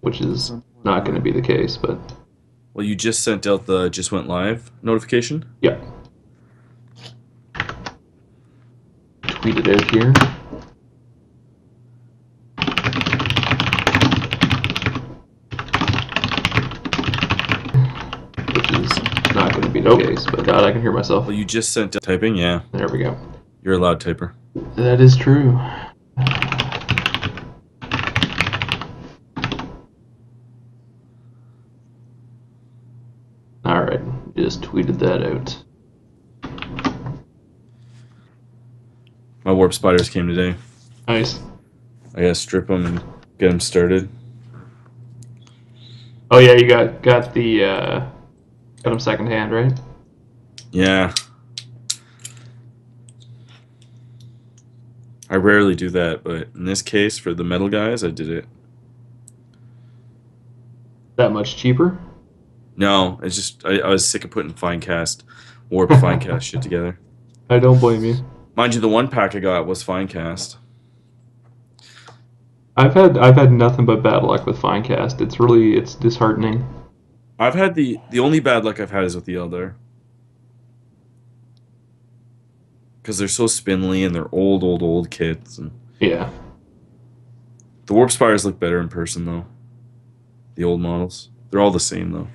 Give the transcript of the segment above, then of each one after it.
which is not going to be the case, but Well, you just sent out the just went live notification. yeah, tweet it out here. Which is not going to be the case, but God, I can hear myself. Well, you just sent out typing. Yeah, There we go. you're a loud typer. That is true. Alright, just tweeted that out. My warp spiders came today. Nice. I gotta strip them and get them started. Oh yeah, you got the got them secondhand, right? Yeah. I rarely do that, but in this case, for the metal guys, I did it. That much cheaper? No, it's just I was sick of putting fine cast, warp fine cast shit together. I don't blame you. Mind you, the one pack I got was fine cast. I've had nothing but bad luck with Finecast. It's disheartening. I've had the only bad luck I've had is with the Eldar. Because they're so spindly and they're old kits. And Yeah. the warp spires look better in person though. The old models, they're all the same though.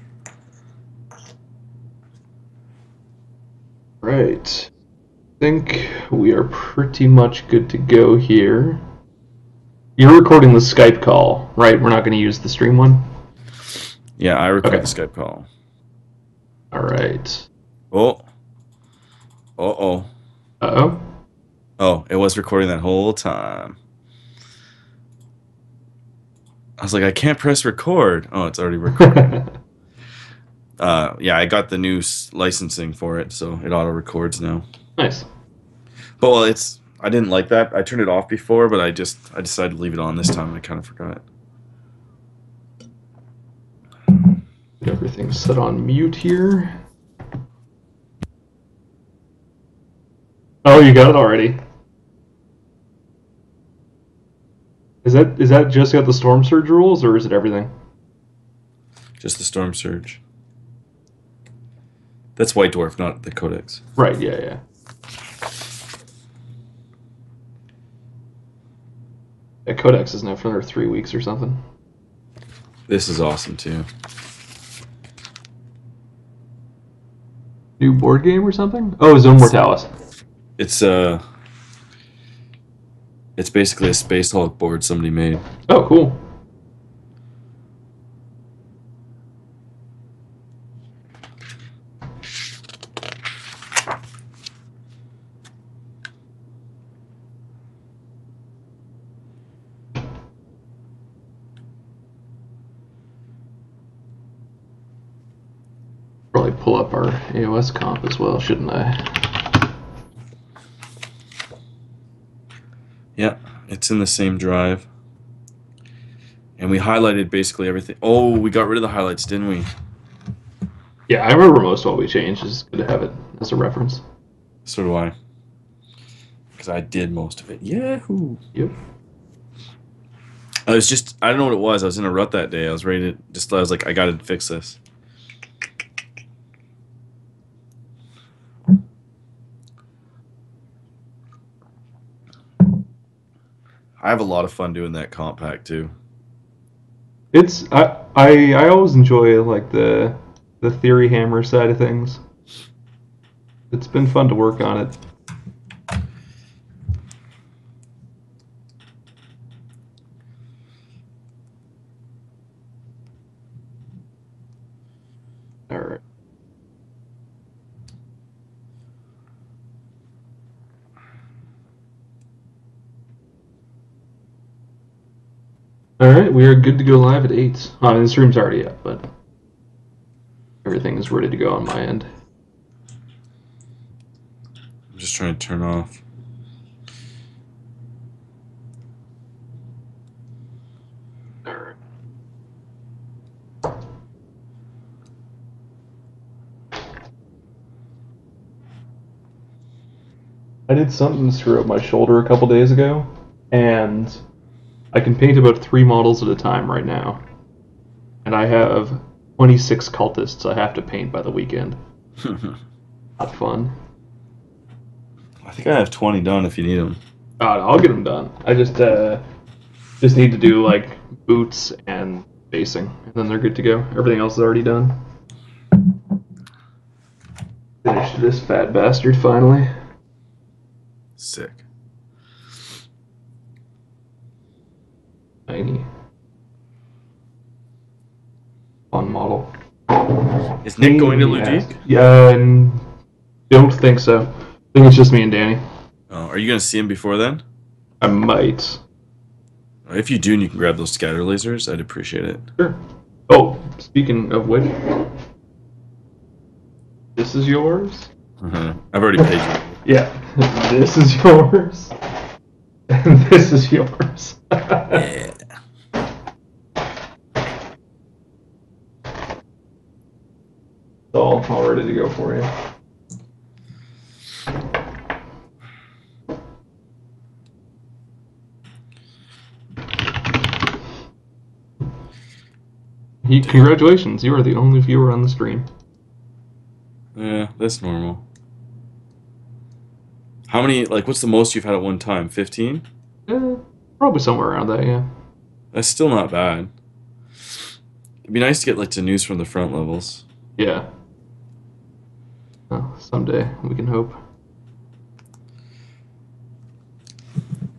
Right. I think we are pretty much good to go here. You're recording the Skype call, right? We're not going to use the stream one? Yeah, I record Okay. the Skype call. All right. Oh. Uh-oh. Uh-oh. Oh, it was recording that whole time. I was like, I can't press record. Oh, it's already recording. Yeah, I got the new licensing for it, so it auto records now. Nice. But well, I didn't like that. I turned it off before, but I decided to leave it on this time, and I kind of forgot. Everything's set on mute here. Oh, you got it already. Is that just got the Storm Surge rules, or is it everything? Just the Storm Surge. That's White Dwarf, not the Codex. Right, yeah. Yeah, Codex isn't out for another 3 weeks or something. This is awesome too. New board game or something? Oh, Zone Mortalis. It's basically a Space Hulk board somebody made. Oh, cool. Probably pull up our AOS comp as well, shouldn't I? Yeah, it's in the same drive. And we highlighted basically everything. Oh, we got rid of the highlights, didn't we? Yeah, I remember most of what we changed. It's good to have it as a reference. So do I. Because I did most of it. Yahoo! Yep. I don't know what it was. I was in a rut that day. I was ready to, I was like, I gotta fix this. I have a lot of fun doing that comp pack too. I always enjoy like the theory hammer side of things. It's been fun to work on it. All right. All right, we are good to go live at 8. The stream's already up, but everything is ready to go on my end. I'm just trying to turn off. All right. I did something to screw up my shoulder a couple days ago, and I can paint about 3 models at a time right now. and I have 26 cultists I have to paint by the weekend. Not fun. I think I have 20 done if you need them. I'll get them done. I just need to do like boots and basing, and then they're good to go. Everything else is already done. Finished this fat bastard finally. Sick. Tiny. Fun model. Is Nick going to Ludique? Yeah, and don't think so. I think it's just me and Danny. Oh, are you going to see him before then? I might. If you do and you can grab those scatter lasers, I'd appreciate it. Sure. Oh, speaking of which, this is yours? I've already paid you. Yeah, this is yours. And this is yours. Yeah. It's all ready to go for you. Congratulations, you are the only viewer on the stream. Yeah, that's normal. How many, like, what's the most you've had at one time? 15? Probably somewhere around that, yeah. That's still not bad. It'd be nice to get, like, to news from the front levels. Yeah. Well, someday, we can hope.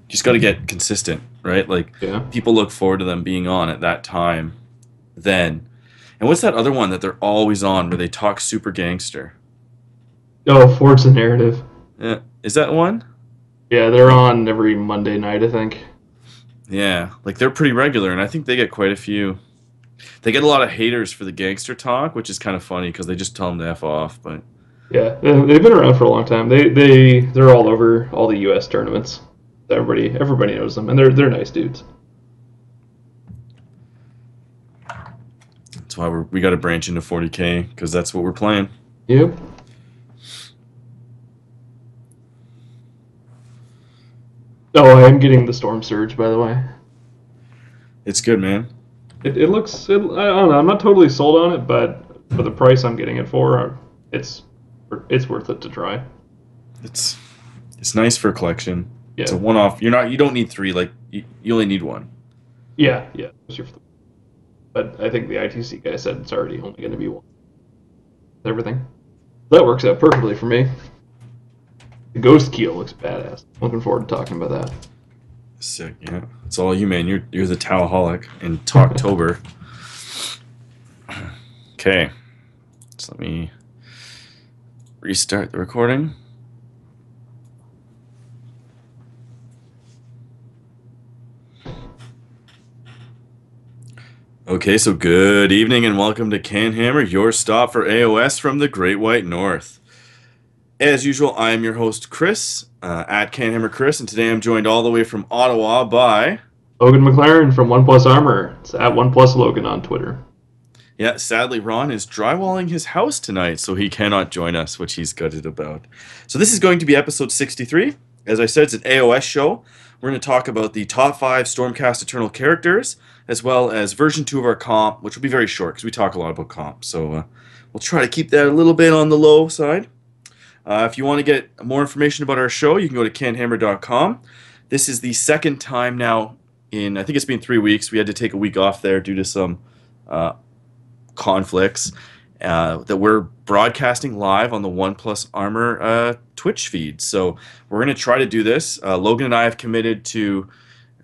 Just got to get consistent, right? Like, yeah. People look forward to them being on at that time. Then. And what's that other one that they're always on where they talk super gangster? Oh, Forge the Narrative. Yeah. Is that one? Yeah, they're on every Monday night, I think. Yeah. Like, they're pretty regular, and I think they get quite a few. They get a lot of haters for the gangster talk, which is kind of funny because they just tell them to F off, but... Yeah, they've been around for a long time. They're all over all the U.S. tournaments. Everybody knows them, and they're nice dudes. That's why we got to branch into 40K, because that's what we're playing. Yep. Oh, I am getting the Storm Surge, by the way. It's good, man. It looks... I don't know, I'm not totally sold on it, but for the price I'm getting it for, it's worth it to try. It's nice for a collection. Yeah. It's a one-off. You don't need 3, like, you only need 1. Yeah. But I think the ITC guy said it's already only going to be 1. Everything. That works out perfectly for me. The Ghost Keel looks badass. Looking forward to talking about that. Sick, yeah. It's all you, man. You're the Towaholic in Talktober. Okay. So let me restart the recording. Okay, so good evening and welcome to CanHammer, your stop for AOS from the Great White North. As usual, I am your host, Chris, at CanHammer Chris, and today I'm joined all the way from Ottawa by... Logan McLaren from OnePlus Armor. It's at OnePlus Logan on Twitter. Yeah, sadly, Ron is drywalling his house tonight, so he cannot join us, which he's gutted about. So this is going to be episode 63. As I said, it's an AOS show. We're going to talk about the top 5 Stormcast Eternal characters, as well as version 2 of our comp, which will be very short, because we talk a lot about comp. So we'll try to keep that a little bit on the low side. If you want to get more information about our show, you can go to canhammer.com. This is the second time now in, I think it's been 3 weeks. We had to take a week off there due to some conflicts that we're broadcasting live on the OnePlus Armor Twitch feed. So we're going to try to do this. Logan and I have committed to,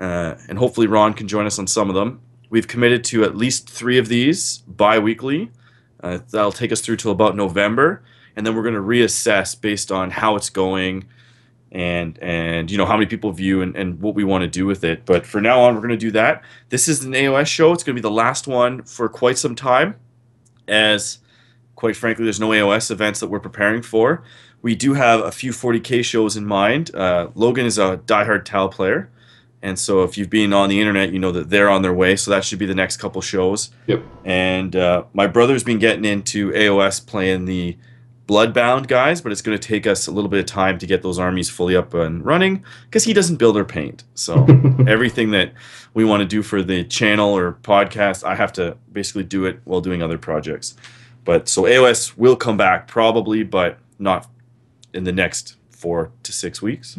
and hopefully Ron can join us on some of them. We've committed to at least 3 of these bi-weekly. That'll take us through till about November. And then we're going to reassess based on how it's going and you know how many people view and what we want to do with it. But for now on, we're going to do that. This is an AOS show. It's going to be the last one for quite some time, as quite frankly, there's no AOS events that we're preparing for. We do have a few 40K shows in mind. Logan is a diehard Tal player, and so if you've been on the internet, you know that they're on their way, so that should be the next couple shows. Yep. And my brother's been getting into AOS playing the bloodbound guys, but it's going to take us a little bit of time to get those armies fully up and running because he doesn't build or paint. So everything that we want to do for the channel or podcast, I have to basically do it while doing other projects. But so AOS will come back probably, but not in the next 4 to 6 weeks.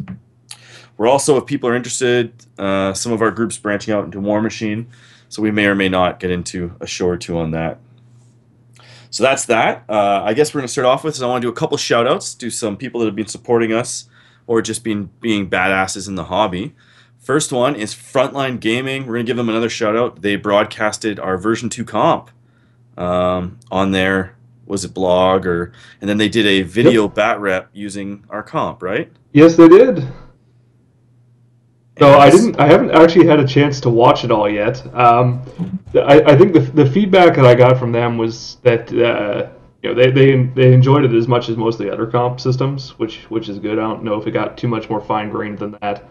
We're also, if people are interested, some of our groups branching out into War Machine, so we may or may not get into a show or two on that. So that's that. I guess we're going to start off with, I want to do a couple shout outs to some people that have been supporting us or just being badasses in the hobby. First one is Frontline Gaming. We're going to give them another shout out. They broadcasted our version 2 comp on their, was it blog, and then they did a video bat rep using our comp, right? Yes, they did. So I haven't actually had a chance to watch it all yet. I think the feedback that I got from them was that they enjoyed it as much as most of the other comp systems, which is good. I don't know if it got too much more fine grained than that.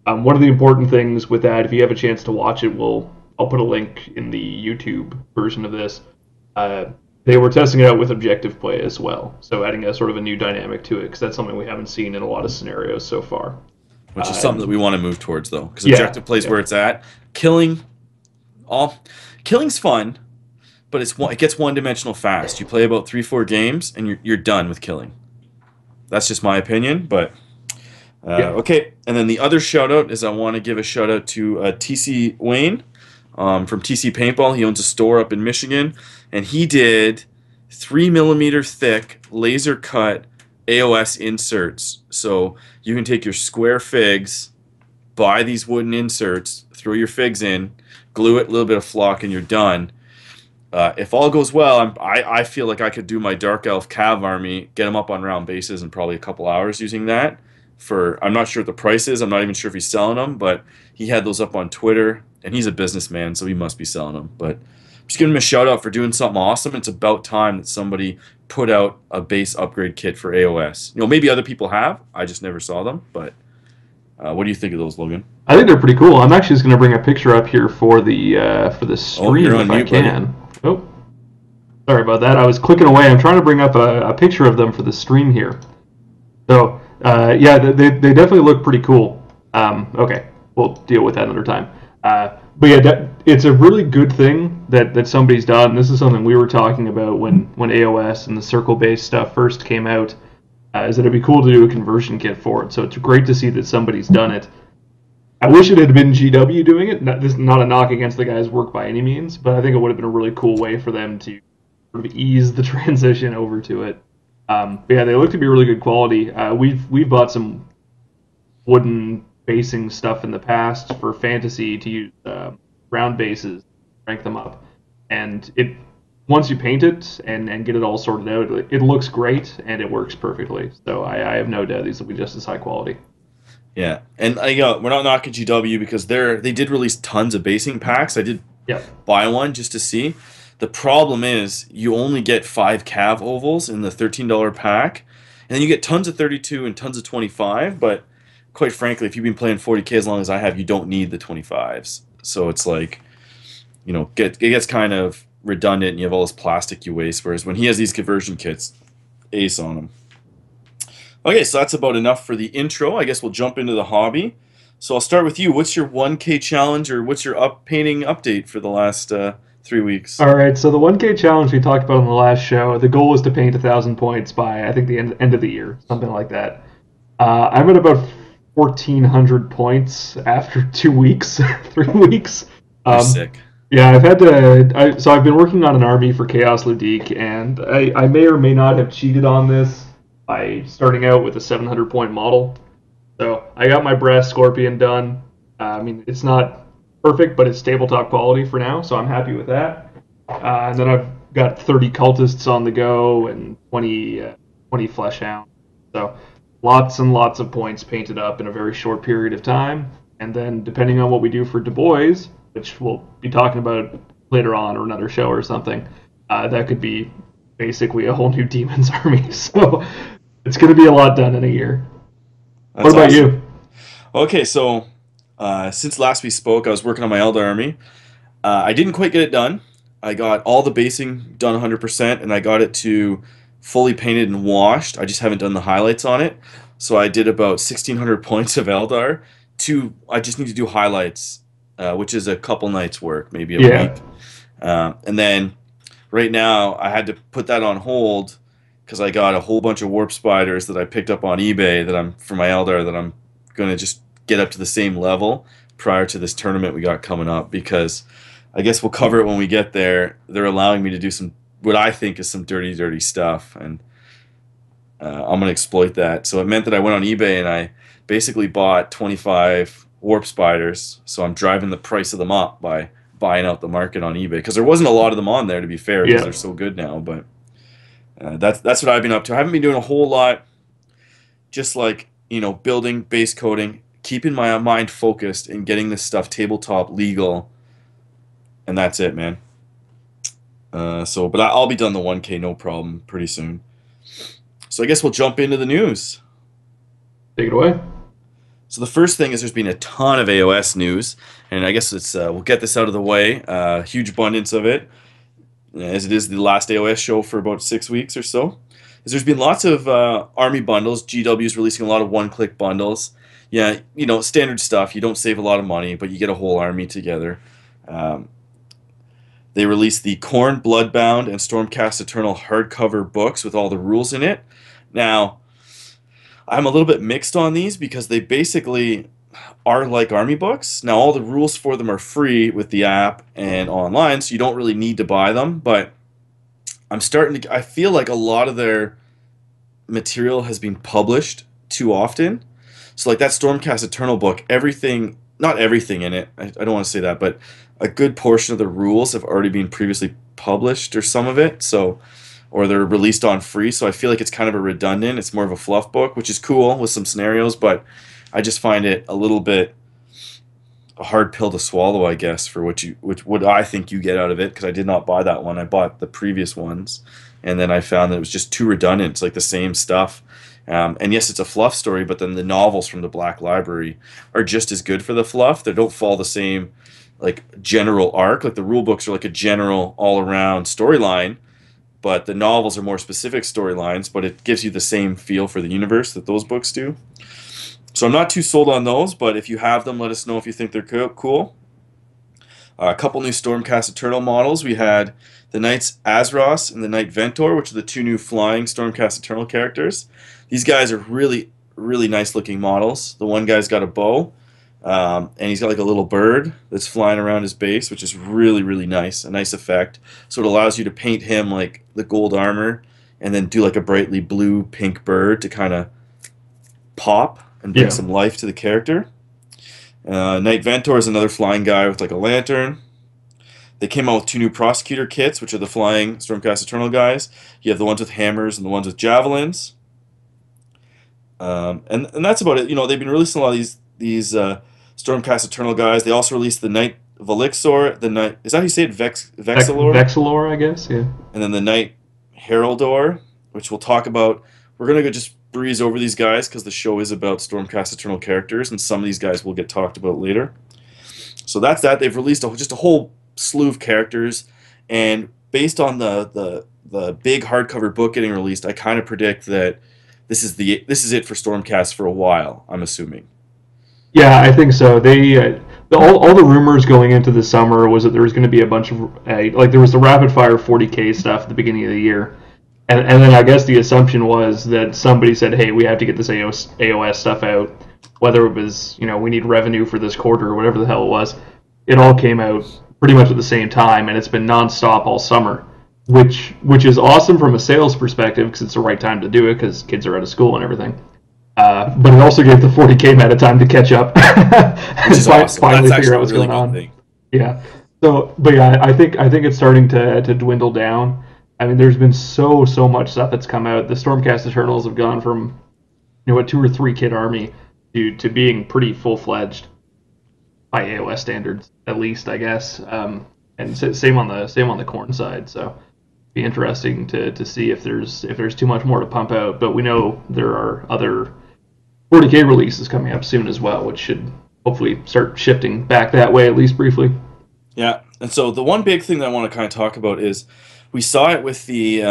One of the important things with that, if you have a chance to watch it, I'll put a link in the YouTube version of this. They were testing it out with objective play as well, so adding a sort of a new dynamic to it, because that's something we haven't seen in a lot of scenarios so far. Which is something that we want to move towards, though, because objective play is where it's at. Killing's fun, but it gets one-dimensional fast. You play about 3-4 games, and you're done with killing. That's just my opinion, but okay. And then the other shout-out is I want to give a shout-out to TC Wayne from TC Paintball. He owns a store up in Michigan, and he did 3mm thick laser-cut AOS inserts. So you can take your square figs, buy these wooden inserts, throw your figs in, glue it, a little bit of flock, and you're done. If all goes well, I feel like I could do my Dark Elf Cav army, get them up on round bases in probably a couple hours using that. I'm not sure what the price is. I'm not even sure if he's selling them, but he had those up on Twitter, and he's a businessman, so he must be selling them. But just giving him a shout out for doing something awesome. It's about time that somebody put out a base upgrade kit for AOS. Maybe other people have. I just never saw them. But what do you think of those, Logan? I think they're pretty cool. I'm actually just going to bring a picture up here for the stream if I can. Oh, sorry about that. I was clicking away. I'm trying to bring up a picture of them for the stream here. So yeah, they definitely look pretty cool. Okay, we'll deal with that another time. But yeah, it's a really good thing that somebody's done. This is something we were talking about when AOS and the circle-based stuff first came out, is that it'd be cool to do a conversion kit for it. So it's great to see that somebody's done it. I wish it had been GW doing it. This is not a knock against the guy's work by any means, but I think it would have been a really cool way for them to sort of ease the transition over to it. But yeah, they look to be really good quality. We've bought some wooden basing stuff in the past for fantasy to use round bases, crank them up, and once you paint it and get it all sorted out, it looks great and it works perfectly. So I have no doubt these will be just as high quality. Yeah, and we're not knocking GW because they did release tons of basing packs. I did buy one just to see. The problem is you only get 5 Cav ovals in the $13 pack, and then you get tons of 32 and tons of 25, but quite frankly, if you've been playing 40K as long as I have, you don't need the 25s. So it's like, it gets kind of redundant and you have all this plastic you waste, whereas when he has these conversion kits, ace on them. Okay, so that's about enough for the intro. I guess we'll jump into the hobby. So I'll start with you. What's your 1K challenge, or what's your painting update for the last 3 weeks? All right, so the 1K challenge we talked about on the last show, the goal was to paint 1,000 points by, I think, the end of the year, something like that. I'm at about 1,400 points after 2 weeks, 3 weeks. You're sick. Yeah, I've had to. So I've been working on an army for Chaos Ludique, and I may or may not have cheated on this by starting out with a 700-point model. So I got my Brass Scorpion done. I mean, it's not perfect, but it's tabletop quality for now, so I'm happy with that. And then I've got 30 cultists on the go and 20 flesh hounds. So lots and lots of points painted up in a very short period of time. And then depending on what we do for Du Bois, which we'll be talking about later on or another show or something, that could be basically a whole new Demons army. So it's going to be a lot done in a year. What about you? Okay, so since last we spoke, I was working on my Eldar army. I didn't quite get it done. I got all the basing done 100%, and I got it to fully painted and washed. I just haven't done the highlights on it. So I did about 1,600 points of Eldar. I just need to do highlights, which is a couple nights work, maybe a Yeah. week. And then right now I had to put that on hold because I got a whole bunch of warp spiders that I picked up on eBay for my Eldar that I'm going to just get up to the same level prior to this tournament we got coming up, because I guess we'll cover it when we get there. They're allowing me to do some what I think is some dirty stuff, and I'm going to exploit that. So it meant that I went on eBay and I basically bought 25 warp spiders. So I'm driving the price of them up by buying out the market on eBay, because there wasn't a lot of them on there, to be fair, because Yeah. they're so good now. But that's what I've been up to. I haven't been doing a whole lot, just like, building, base coding, keeping my mind focused and getting this stuff tabletop legal, and that's it, man. But I'll be done the 1K no problem pretty soon. So I guess we'll jump into the news. Take it away. So the first thing is there's been a ton of AOS news, and I guess we'll get this out of the way. Huge abundance of it, as it is the last AOS show for about 6 weeks or so. There's been lots of army bundles. GW's releasing a lot of one-click bundles. Yeah, standard stuff. You don't save a lot of money, but you get a whole army together. They released the Khorne Bloodbound and Stormcast Eternal hardcover books with all the rules in it. Now, I'm a little bit mixed on these because they basically are like army books. Now, all the rules for them are free with the app and online, so you don't really need to buy them. But I feel like a lot of their material has been published too often. So, like that Stormcast Eternal book, not everything in it, I don't want to say that, but a good portion of the rules have already been previously published, or some of it. Or they're released on free, so I feel like it's kind of a redundant. It's more of a fluff book, which is cool with some scenarios, but I just find it a little bit a hard pill to swallow, I guess, for what I think you get out of it, because I did not buy that one. I bought the previous ones, and then I found that it was just too redundant. It's like the same stuff. And yes, it's a fluff story, but then the novels from the Black Library are just as good for the fluff. They don't follow the same like general arc. Like the rule books are like a general all-around storyline, but the novels are more specific storylines, but it gives you the same feel for the universe that those books do. So I'm not too sold on those, but if you have them, let us know if you think they're cool. A couple new Stormcast Eternal models. We had the Knights Azros and the Knight Ventor, which are the two new flying Stormcast Eternal characters. These guys are really, really nice looking models. The one guy's got a bow, and he's got like a little bird that's flying around his base, which is really, really nice. A nice effect. So it allows you to paint him like the gold armor and then do like a brightly blue pink bird to kind of pop and bring some life to the character. Knight Ventor is another flying guy with like a lantern. They came out with two new Prosecutor kits, which are the flying Stormcast Eternal guys. You have the ones with hammers and the ones with javelins. And that's about it. They've been releasing a lot of these Stormcast Eternal guys. They also released the Knight Velixor, the Knight, is that how you say it? Vexilor? Vexilor, I guess, yeah. And then the Knight Heraldor, which we'll talk about. We're going to go just breeze over these guys because the show is about Stormcast Eternal characters, and some of these guys will get talked about later. So that's that. They've released just a whole slew of characters, and based on the big hardcover book getting released, I kind of predict that this is it for Stormcast for a while, I'm assuming. Yeah, I think so. All the rumors going into the summer was that there was going to be a bunch of there was the rapid fire 40K stuff at the beginning of the year, and then I guess the assumption was that somebody said, hey, we have to get this AOS stuff out, whether it was we need revenue for this quarter or whatever the hell it was. It all came out pretty much at the same time, and it's been nonstop all summer, which is awesome from a sales perspective because it's the right time to do it because kids are out of school and everything. But it also gave the 40K meta time to catch up Which is awesome. finally That's figure out what's really going on. thing. Yeah. So, but yeah, I think it's starting to dwindle down. I mean, there's been so much stuff that's come out. The Stormcast Eternals have gone from a 2 or 3 kid army to being pretty full fledged by AOS standards, at least, I guess. And same on the Khorne side. So be interesting to see if there's too much more to pump out. But we know there are other 40K releases coming up soon as well, which should hopefully start shifting back that way, at least briefly. Yeah, and so the one big thing that I want to kind of talk about is we saw it with the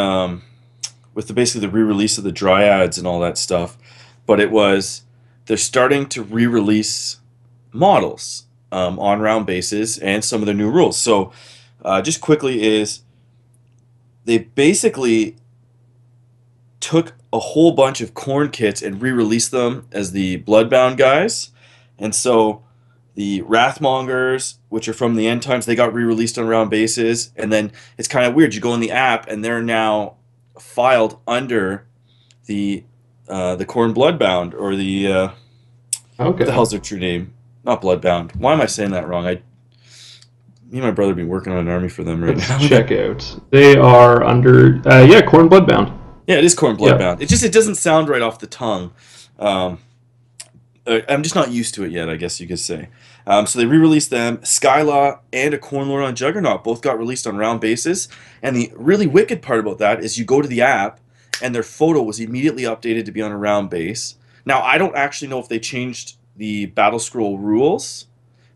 with basically the re-release of the Dryads and all that stuff. But they're starting to re-release models on round bases and some of the new rules. So just quickly is they basically took a whole bunch of corn kits and re-released them as the Bloodbound guys. And so the Wrathmongers, which are from the End Times, they got re-released on round bases. And then it's kind of weird. You go in the app and they're now filed under the Corn Bloodbound, or what the Okay. hell's their true name? Not Bloodbound. Why am I saying that wrong? Me and my brother have been working on an army for them right Let's now. check out. They are under, yeah, Corn Bloodbound. Yeah, it is Corn Yeah. Bloodbound. It doesn't sound right off the tongue. Um, I'm just not used to it yet, I guess you could say. So they re-released them. Skylaw and a Corn Lord on Juggernaut both got released on round bases. And the really wicked part about that is you go to the app, and their photo was immediately updated to be on a round base. Now, I don't actually know if they changed the Battle Scroll rules,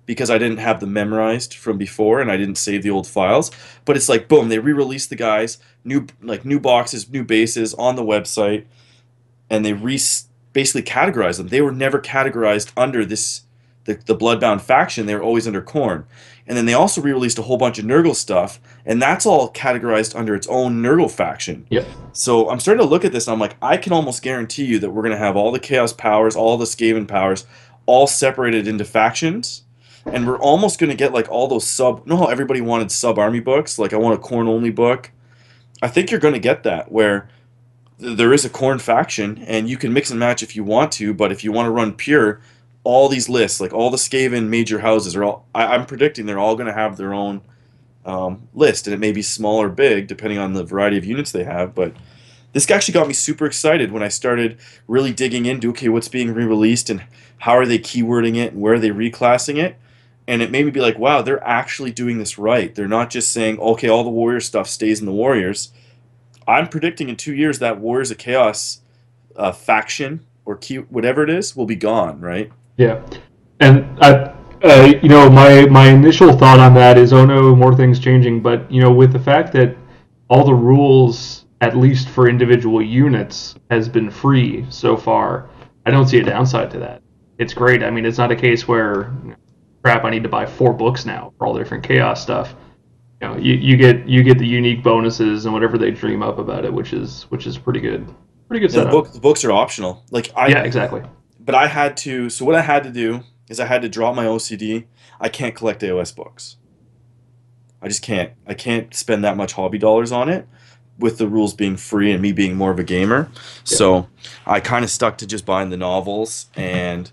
because I didn't have them memorized from before and I didn't save the old files. But it's like, boom, they re-released the guys, new boxes, new bases on the website, and they basically categorized them. They were never categorized under the Bloodbound faction. They were always under Khorne. And then they also re-released a whole bunch of Nurgle stuff, and that's all categorized under its own Nurgle faction. Yep. So I'm starting to look at this, and I'm like, I can almost guarantee you that we're going to have all the Chaos powers, all the Skaven powers, all separated into factions. And we're almost going to get like all those you know how everybody wanted sub-army books? Like, I want a Khorne-only book. I think you're going to get that, where there is a Khorne faction, and you can mix and match if you want to, but if you want to run pure, all these lists, like all the Skaven major houses, are all. I'm predicting they're all going to have their own list, and it may be small or big depending on the variety of units they have. But this actually got me super excited when I started really digging into, okay, what's being re-released and how are they keywording it and where are they reclassing it, and it made me be like, wow, they're actually doing this right. They're not just saying, okay, all the Warrior stuff stays in the Warriors. I'm predicting in 2 years that Warriors of Chaos faction or whatever it is will be gone, right? Yeah. And my initial thought on that is, oh no, more things changing. But with the fact that all the rules, at least for individual units, has been free so far, I don't see a downside to that. It's great. I mean, it's not a case where, crap, I need to buy 4 books now for all the different chaos stuff. You get the unique bonuses and whatever they dream up about it, which is pretty good. Pretty good Yeah, setup. the books are optional. Yeah, exactly. But I had to. So what I had to do is I had to drop my OCD. I can't collect AOS books. I just can't. I can't spend that much hobby dollars on it, with the rules being free and me being more of a gamer. Yeah. So I kind of stuck to just buying the novels and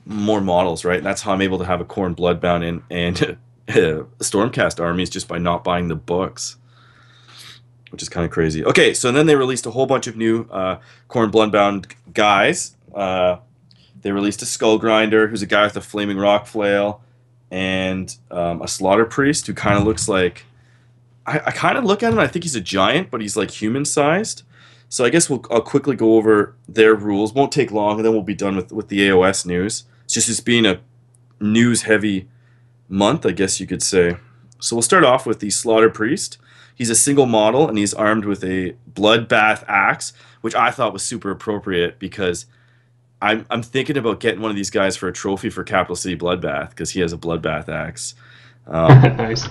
more models, right? And that's how I'm able to have a Khorne Bloodbound and Stormcast armies, just by not buying the books, which is kind of crazy. Okay, so then they released a whole bunch of new Khorne Bloodbound guys. They released a Skull Grinder, who's a guy with a flaming rock flail, and a Slaughter Priest, who kind of looks like... I kind of look at him, and I think he's a giant, but he's like human-sized. So I guess I'll quickly go over their rules. Won't take long, and then we'll be done with the AOS news. It's just being a news-heavy month, I guess you could say. So we'll start off with the Slaughter Priest. He's a single model, and he's armed with a Bloodbath Axe, which I thought was super appropriate, because I'm thinking about getting one of these guys for a trophy for Capital City Bloodbath, because he has a Bloodbath Axe. Nice.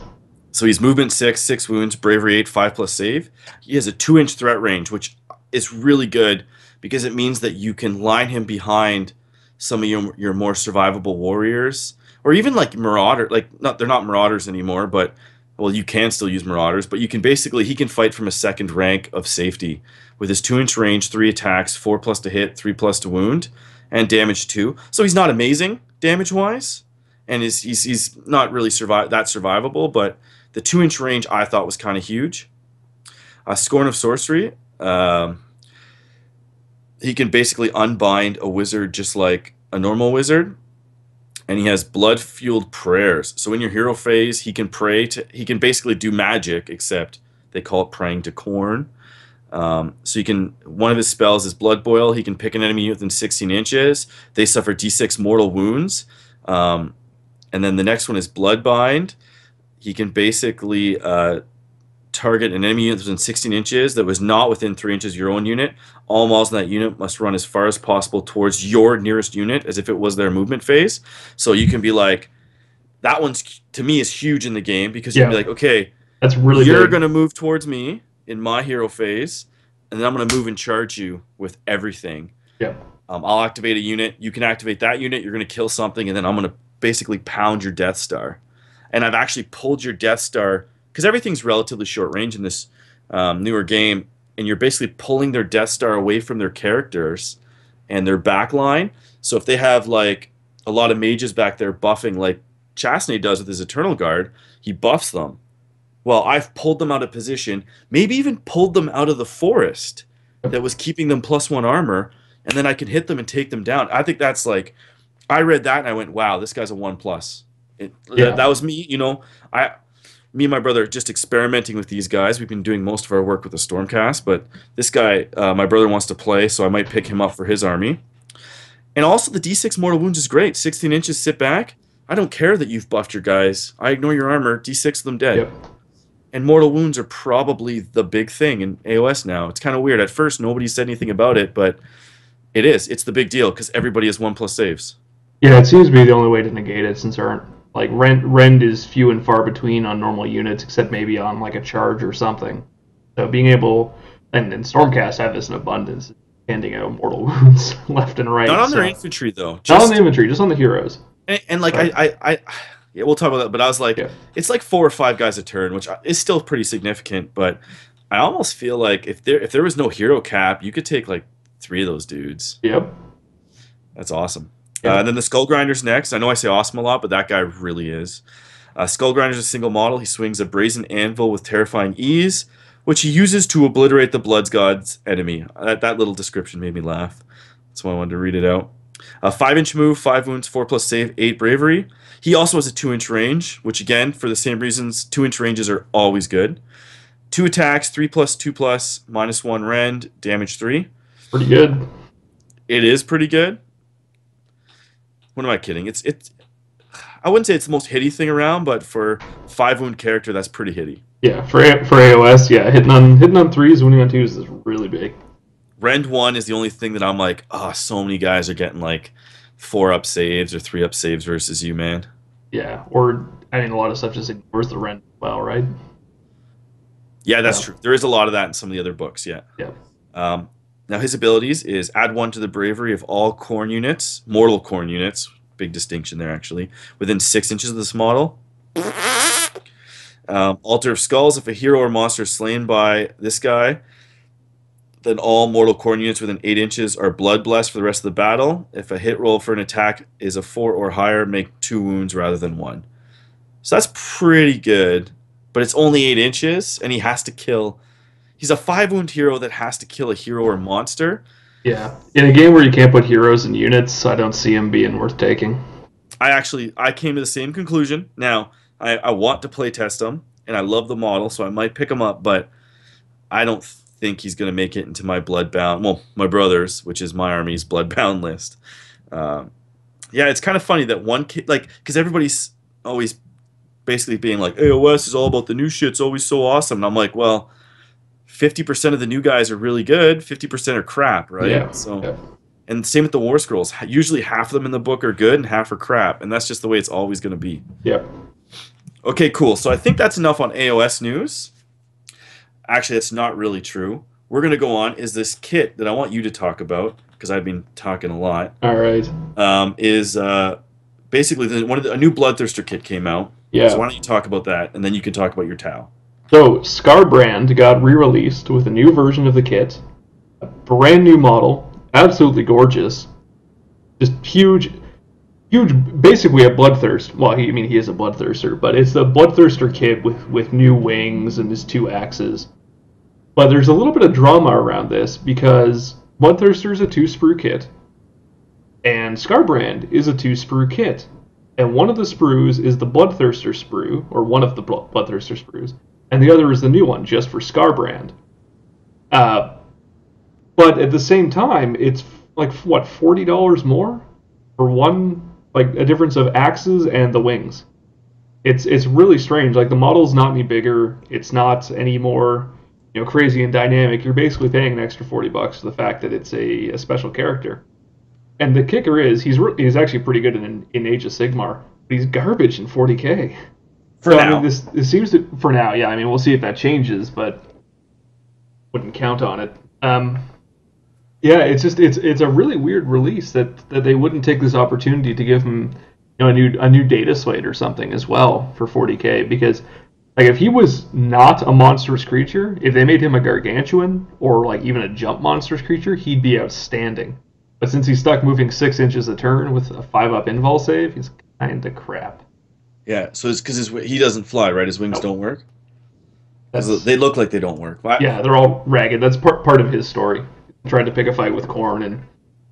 So he's movement 6, 6 wounds, bravery 8, 5+ save. He has a 2-inch threat range, which is really good, because it means that you can line him behind some of your more survivable warriors, or even like Marauder. They're not Marauders anymore, but well, you can still use Marauders. But he can fight from a second rank of safety with his 2-inch range, 3 attacks, 4+ to hit, 3+ to wound, and damage 2. So he's not amazing damage wise, and he's not really that survivable, but the 2-inch range I thought was kind of huge. Scorn of Sorcery. He can basically unbind a wizard just like a normal wizard. And he has blood-fueled prayers. So in your hero phase, he can basically do magic, except they call it praying to Khorne. So one of his spells is Blood Boil. He can pick an enemy within 16 inches. They suffer d6 mortal wounds. And then the next one is Bloodbind. He can basically target an enemy unit within 16 inches that was not within 3 inches of your own unit. All models in that unit must run as far as possible towards your nearest unit as if it was their movement phase. So you can be like, that one's to me is huge in the game because you can be Yeah, like, okay, that's really you're big. going to move towards me in my hero phase, and then I'm going to move and charge you with everything. Yeah, I'll activate a unit. You can activate that unit. You're going to kill something, and then I'm going to basically pound your Death Star. And I've actually pulled your Death Star because everything's relatively short range in this newer game, and you're basically pulling their Death Star away from their characters and their backline. So if they have like a lot of mages back there buffing, like Chastney does with his Eternal Guard, he buffs them. Well, I've pulled them out of position, maybe even pulled them out of the forest that was keeping them +1 armor, and then I can hit them and take them down. I think that's like, I read that and I went, wow, this guy's a 1+. That yeah, was me, me and my brother just experimenting with these guys. We've been doing most of our work with the Stormcast, but this guy, my brother wants to play, so I might pick him up for his army. And also, the D6 mortal wounds is great. 16 inches, sit back. I don't care that you've buffed your guys. I ignore your armor. D6 them dead. yep. And mortal wounds are probably the big thing in AOS now. It's kind of weird. At first, nobody said anything about it, but it is. It's the big deal because everybody has 1+ saves. Yeah, it seems to be the only way to negate it since there aren't like rend is few and far between on normal units, except maybe on like a charge or something. So being able and Stormcast have this in abundance, handing out mortal wounds left and right. Not on their So infantry though. not on the infantry, just on the heroes. And like But yeah, we'll talk about that. But I was like, yeah, it's like 4 or 5 guys a turn, which is still pretty significant. But I almost feel like if there was no hero cap, you could take like 3 of those dudes. yep, That's awesome. yep. And then the Skull Grinder's next. I know I say awesome a lot, but that guy really is. Skull Grinder's a single model. He swings a brazen anvil with terrifying ease, which he uses to obliterate the Blood God's enemy. That little description made me laugh. That's why I wanted to read it out. 5-inch move, 5 wounds, 4+ save, 8 bravery. He also has a 2-inch range, which again, for the same reasons, 2-inch ranges are always good. 2 attacks, 3+, 2+, -1 rend, damage 3. Pretty good. It is pretty good. What am I kidding? It's I wouldn't say it's the most hitty thing around, but for 5-wound character, that's pretty hitty. Yeah, for AOS, yeah, hitting on threes, winning on twos is really big. Rend 1 is the only thing that I'm like, oh, so many guys are getting like 4-up saves or 3-up saves versus you, man. Yeah, or I mean, a lot of stuff just ignores the rend as well, right? Yeah, that's So, true. There is a lot of that in some of the other books, yeah. yeah, Um, Now his abilities is add 1 to the bravery of all Khorne units, mortal Khorne units, big distinction there actually, within 6 inches of this model. Altar of Skulls, if a hero or monster is slain by this guy, then all mortal Khorne units within 8 inches are blood blessed for the rest of the battle. If a hit roll for an attack is a 4 or higher, make 2 wounds rather than 1. So that's pretty good, but it's only 8 inches, and he has to kill. He's a 5-wound hero that has to kill a hero or monster. yeah. In a game where you can't put heroes in units, I don't see him being worth taking. I came to the same conclusion. Now, I want to play test him, and I love the model, so I might pick him up, but I don't think he's going to make it into my Bloodbound, well, my brother's, which is my army's Bloodbound list. Yeah, it's kind of funny that one kid, like, because everybody's always basically being like, AOS is all about the new shit, it's always so awesome. And I'm like, well, 50% of the new guys are really good, 50% are crap, right? Yeah. So, Yeah. and same with the War Scrolls. Usually half of them in the book are good and half are crap, and that's just the way it's always going to be. Yep. Okay, cool. So I think that's enough on AOS news. Actually, that's not really true. We're going to go on is this kit that I want you to talk about, because I've been talking a lot, All right. is basically a new Bloodthirster kit came out. Yeah. So why don't you talk about that, and then you can talk about your Tau. So Scarbrand got re-released with a new version of the kit, a brand new model, absolutely gorgeous, just huge, basically a Bloodthirst. Well, he is a Bloodthirster, but it's the Bloodthirster kit with new wings and his 2 axes. But there's a little bit of drama around this because Bloodthirster is a 2-sprue kit, and Scarbrand is a 2-sprue kit. And one of the sprues is the Bloodthirster sprue, or one of the Bloodthirster sprues, and the other is the new one, just for Scarbrand. But at the same time, it's like, what, $40 more? For one, like, a difference of axes and the wings. It's really strange. Like the model's not any bigger. It's not any more crazy and dynamic. You're basically paying an extra $40 for the fact that it's a special character. And the kicker is he's actually pretty good in Age of Sigmar, but he's garbage in 40k. For So now. I mean, this seems to for now. Yeah, I mean, we'll see if that changes, but wouldn't count on it. Yeah, it's a really weird release that they wouldn't take this opportunity to give him a new data slate or something as well for 40k, because like if he was not a monstrous creature, if they made him a gargantuan or like even a jump monstrous creature, he'd be outstanding. But since he's stuck moving 6 inches a turn with a 5-up invul save, he's kind of crap. Yeah, so it's because he doesn't fly, right? His wings Nope. don't work. That's They look like they don't work. Yeah, they're all ragged. That's part of his story. He tried to pick a fight with Korn and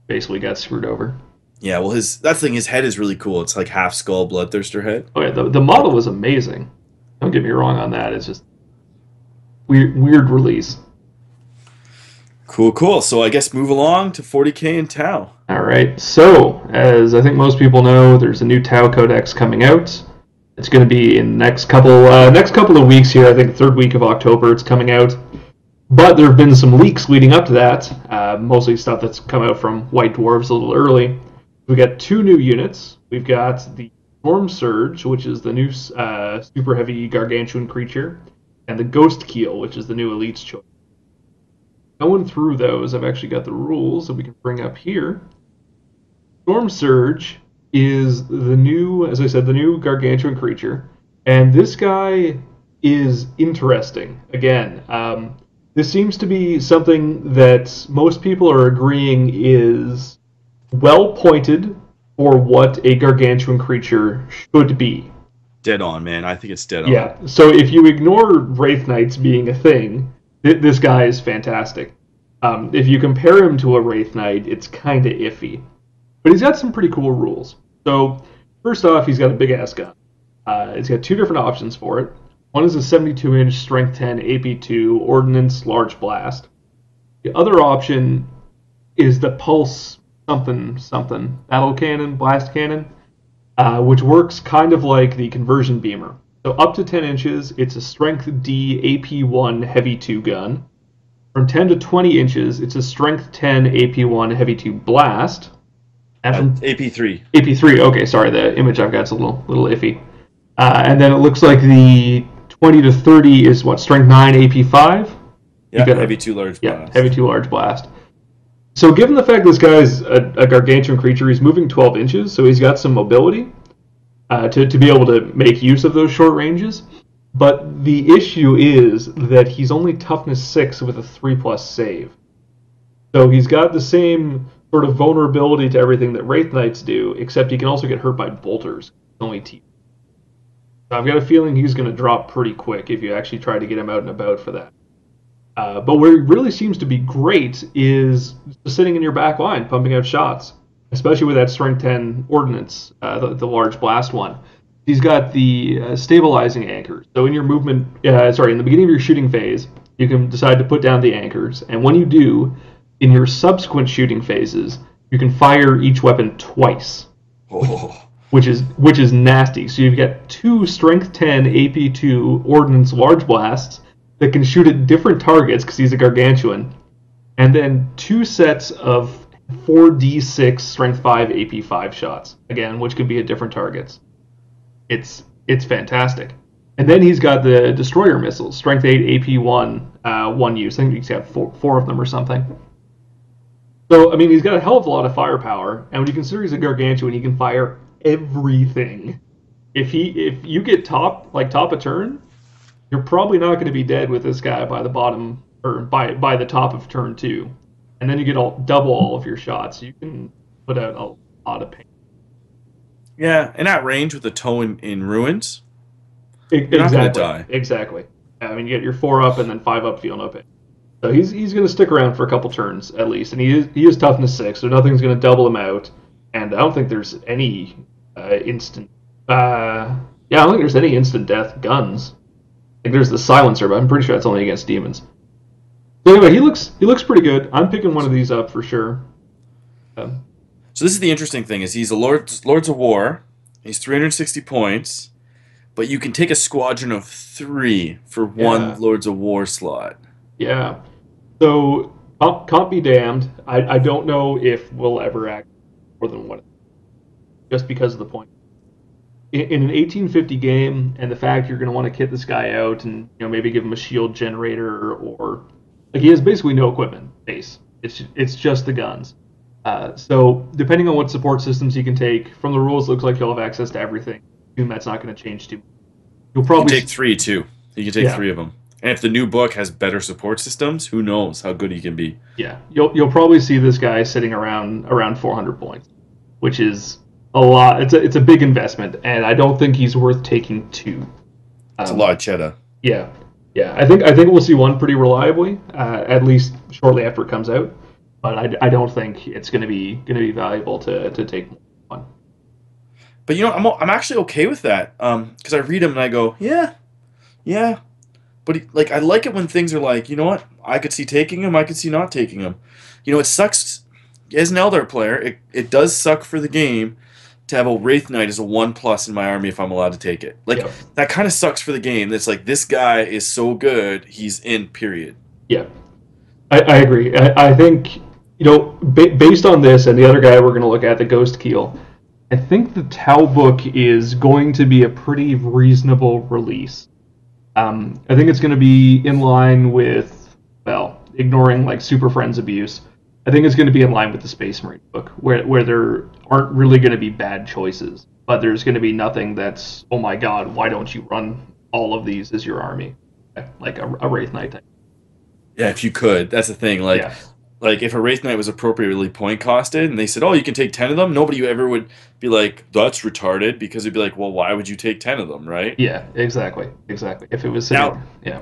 basically got screwed over. Yeah, well, his head is really cool. It's like half skull, bloodthirster head. Oh yeah, the model was amazing. Don't get me wrong on that. It's just weird release. Cool. So I guess move along to 40k and Tau. All right. So as I think most people know, there's a new Tau Codex coming out. It's going to be in the next couple of weeks here. I think third week of October it's coming out. But there have been some leaks leading up to that, mostly stuff that's come out from White Dwarves a little early. We got 2 new units. We've got the Storm Surge, which is the new super heavy gargantuan creature, and the Ghost Keel, which is the new Elite's Choice. Going through those, I've actually got the rules that we can bring up here. Storm Surge is the new, as I said, the new gargantuan creature, and this guy is interesting. Again, this seems to be something that most people are agreeing is well pointed for what a gargantuan creature should be. Dead on, man. I think it's dead on. Yeah, so if you ignore Wraith Knights being a thing, this guy is fantastic. If you compare him to a Wraith Knight, it's kind of iffy. But he's got some pretty cool rules. So, first off, he's got a big-ass gun. It's got 2 different options for it. One is a 72-inch Strength 10 AP2 Ordnance Large Blast. The other option is the Pulse something battle cannon, blast cannon, which works kind of like the Conversion Beamer. So up to 10 inches, it's a Strength D AP1 Heavy 2 gun. From 10 to 20 inches, it's a Strength 10 AP1 Heavy 2 Blast. And from AP3. AP3, okay, sorry, the image I've got is a little iffy. And then it looks like the 20 to 30 is what, Strength 9 AP5? Yeah, Heavy 2 Large Blast. Yeah, Heavy 2 Large Blast. So given the fact this guy's a gargantuan creature, he's moving 12 inches, so he's got some mobility to be able to make use of those short ranges. But the issue is that he's only toughness 6 with a 3+ save. So he's got the same sort of vulnerability to everything that Wraith Knights do, except he can also get hurt by bolters. Only T. So I've got a feeling he's going to drop pretty quick if you actually try to get him out and about for that. But where he really seems to be great is just sitting in your back line, pumping out shots, especially with that Strength 10 Ordnance, the large blast one. He's got the stabilizing anchors. So in your movement, in the beginning of your shooting phase, you can decide to put down the anchors, and when you do, in your subsequent shooting phases, you can fire each weapon twice. Oh. Which is nasty. So you've got 2 Strength 10 AP2 Ordnance Large Blasts that can shoot at different targets because he's a gargantuan, and then 2 sets of 4d6 Strength 5 AP5 shots, again, which could be at different targets. It's fantastic. And then he's got the Destroyer missiles, Strength 8 AP1, 1 use. I think he's got 4 of them or something. So, I mean, he's got a hell of a lot of firepower, and when you consider he's a gargantuan, he can fire everything. If you get top a turn, you're probably not going to be dead with this guy by the bottom or by the top of turn 2, and then you get double all of your shots. You can put out a lot of pain. Yeah, and at range with the toe in ruins, you're Exactly. not going to die. Exactly. I mean, you get your 4 up and then 5 up feel no pain. So he's going to stick around for a couple turns at least, and he is toughness 6, so nothing's going to double him out. And I don't think there's any instant. I don't think there's any instant death guns. I think there's the silencer, but I'm pretty sure that's only against demons. So anyway, he looks pretty good. I'm picking one of these up for sure. So this is the interesting thing: is he's a Lords of War. He's 360 points, but you can take a squadron of 3 for one Yeah. Lords of War slot. Yeah. So, can't be damned. I don't know if we'll ever act more than one, just because of the point. In an 1850 game, and the fact you're going to want to kit this guy out, and maybe give him a shield generator, or like he has basically no equipment base. It's just the guns. So depending on what support systems he can take from the rules, looks like he'll have access to everything. I assume that's not going to change too much. You'll You can probably take 3 too. You can take yeah 3 of them. And if the new book has better support systems, who knows how good he can be. yeah you'll probably see this guy sitting around 400 points, which is a lot. It's a big investment, and I don't think he's worth taking 2. It's a lot of cheddar. Yeah, yeah. I think we'll see 1 pretty reliably, at least shortly after it comes out. But I don't think it's going to be valuable to take 1. But I'm actually okay with that. Because I read him and I go, yeah, yeah. But I like it when things are like, you know what? I could see taking him. I could see not taking him. It sucks as an Eldar player. It does suck for the game to have a Wraith Knight as a 1+ in my army if I'm allowed to take it. Yep. That kind of sucks for the game. It's like, this guy is so good, he's in, period. Yeah, I agree. I think, based on this and the other guy we're going to look at, the Ghost Keel, I think the Tau book is going to be a pretty reasonable release. I think it's going to be in line with, well, ignoring like Super Friends abuse. I think it's going to be in line with the Space Marine book, where there aren't really going to be bad choices, but there's going to be nothing that's, oh my god, why don't you run all of these as your army, like a Wraith Knight type. Yeah, if you could. That's the thing. Yeah. Like if a Wraith Knight was appropriately point costed and they said, oh, you can take 10 of them, nobody ever would be like, that's retarded, because it'd be like, well, why would you take 10 of them, right? Yeah, exactly. If it was sitting, Now, yeah.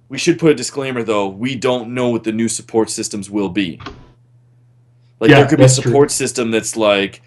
We should put a disclaimer, though. We don't know what the new support systems will be. There could be a support system that's like,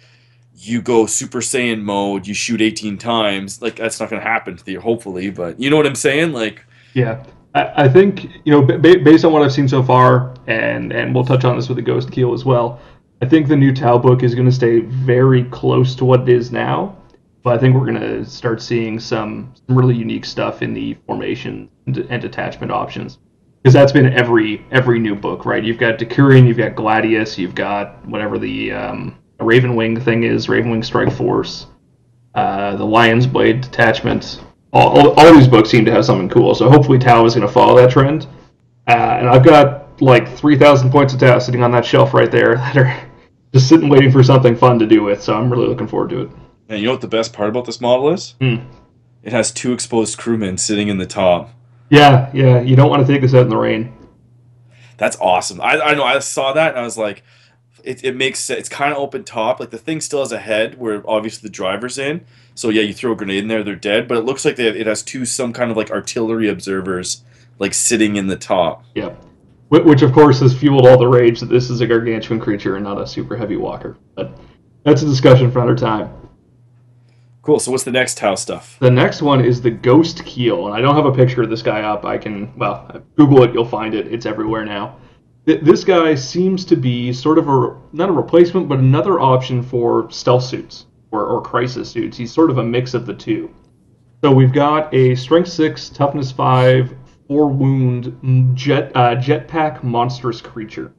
you go Super Saiyan mode, you shoot 18 times. That's not going to happen to you, hopefully, but you know what I'm saying? Yeah. I think, based on what I've seen so far, and we'll touch on this with the Ghost Keel as well, I think the new Tau book is going to stay very close to what it is now, but I think we're going to start seeing some really unique stuff in the formation and detachment options. Because that's been every new book, right? You've got Decurion, you've got Gladius, you've got whatever the Ravenwing thing is, Ravenwing Strike Force, the Lion's Blade detachment. All these books seem to have something cool, so hopefully Tau is going to follow that trend. And I've got like 3,000 points of Tau sitting on that shelf right there that are just sitting waiting for something fun to do with, so I'm really looking forward to it. And you know what the best part about this model is? It has 2 exposed crewmen sitting in the top. Yeah, you don't want to take this out in the rain. That's awesome. I know, I saw that and I was like, it makes sense. It's kind of open top. The thing still has a head where obviously the driver's in. So yeah, you throw a grenade in there, they're dead. But it looks like it has 2 some kind of artillery observers sitting in the top. Yeah, which of course has fueled all the rage that this is a gargantuan creature and not a super heavy walker. But that's a discussion for another time. Cool. So what's the next Tau stuff? The next one is the Ghost Keel, and I don't have a picture of this guy up. I can, Google it, you'll find it. It's everywhere now. This guy seems to be sort of not a replacement, but another option for stealth suits or crisis suits. He's sort of a mix of the two. So we've got a Strength 6, Toughness 5, 4-wound jetpack monstrous creature.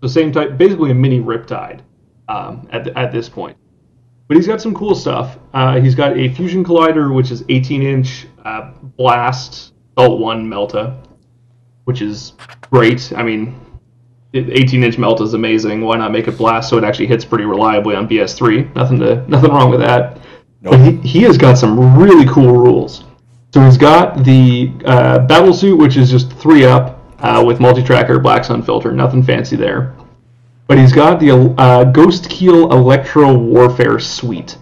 The same type, basically a mini Riptide at this point. But he's got some cool stuff. He's got a Fusion Collider, which is 18-inch blast, Salt 1 Melta, which is great. I mean, 18-inch Melta is amazing. Why not make it blast so it actually hits pretty reliably on BS3? Nothing wrong with that. Nope. But he has got some really cool rules. So he's got the Battle Suit, which is just 3-up with multi-tracker, Black Sun filter. Nothing fancy there. But he's got the Ghost Keel Electro Warfare Suite.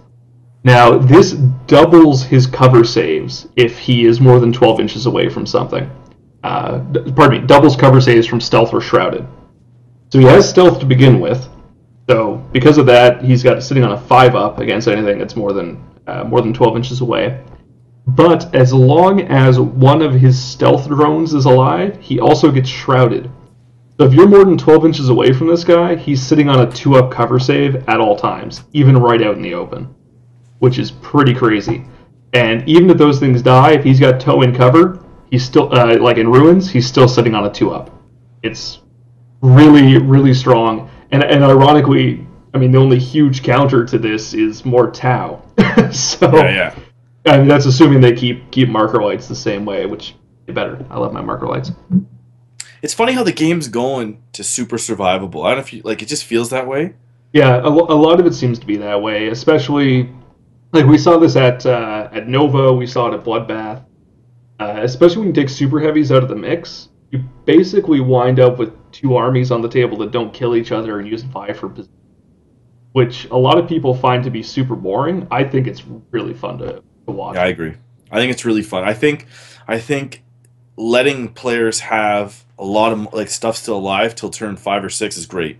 Now, this doubles his cover saves if he is more than 12 inches away from something. Doubles cover saves from stealth or shrouded. So he has stealth to begin with. So because of that, he's got sitting on a 5-up against anything that's more than 12 inches away. But as long as one of his stealth drones is alive, he also gets shrouded. So if you're more than 12 inches away from this guy, he's sitting on a 2-up cover save at all times, even right out in the open, which is pretty crazy. And even if those things die, if he's got toe in cover, he's still like in ruins. He's still sitting on a 2-up. It's really, really strong. And ironically, I mean, the only huge counter to this is more Tau. So Yeah. I mean, that's assuming they keep marker lights the same way, which is better. I love my marker lights. It's funny how the game's going to super survivable. I don't know if you like. It just feels that way. Yeah, a lot of it seems to be that way, especially like we saw this at Nova, we saw it at Bloodbath. Especially when you take super heavies out of the mix, you basically wind up with two armies on the table that don't kill each other and use Vi for position, which a lot of people find to be super boring. I think it's really fun to watch. Yeah, I agree. I think it's really fun. I think letting players have a lot of like stuff still alive till turn 5 or 6 is great.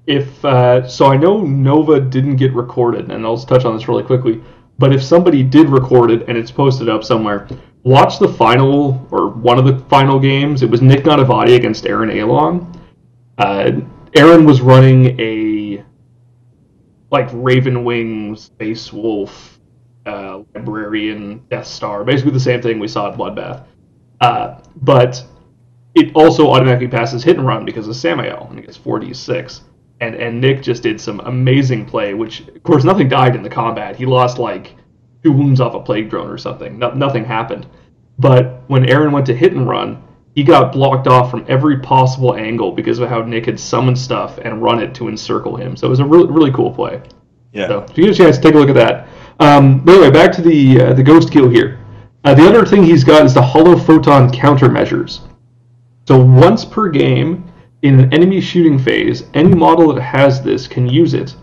If so, I know Nova didn't get recorded, and I'll just touch on this really quickly. But if somebody did record it and it's posted up somewhere, watch the final or one of the final games. It was Nick Nonavati against Aaron Along. Aaron was running a like Ravenwing, Space Wolf, Librarian, Death Star, basically the same thing we saw at Bloodbath. But it also automatically passes hit and run because of Samael, and it gets 4d6. And Nick just did some amazing play, which, of course, nothing died in the combat. He lost, like, 2 wounds off a plague drone or something. Nothing happened. But when Aaron went to hit and run, he got blocked off from every possible angle because of how Nick had summoned stuff and run it to encircle him. So it was a really, really cool play. Yeah. So if you get a chance, take a look at that. But anyway, back to the Ghost Kill here. The other thing he's got is the Hollow Photon countermeasures. So once per game, in an enemy shooting phase, any model that has this can use it.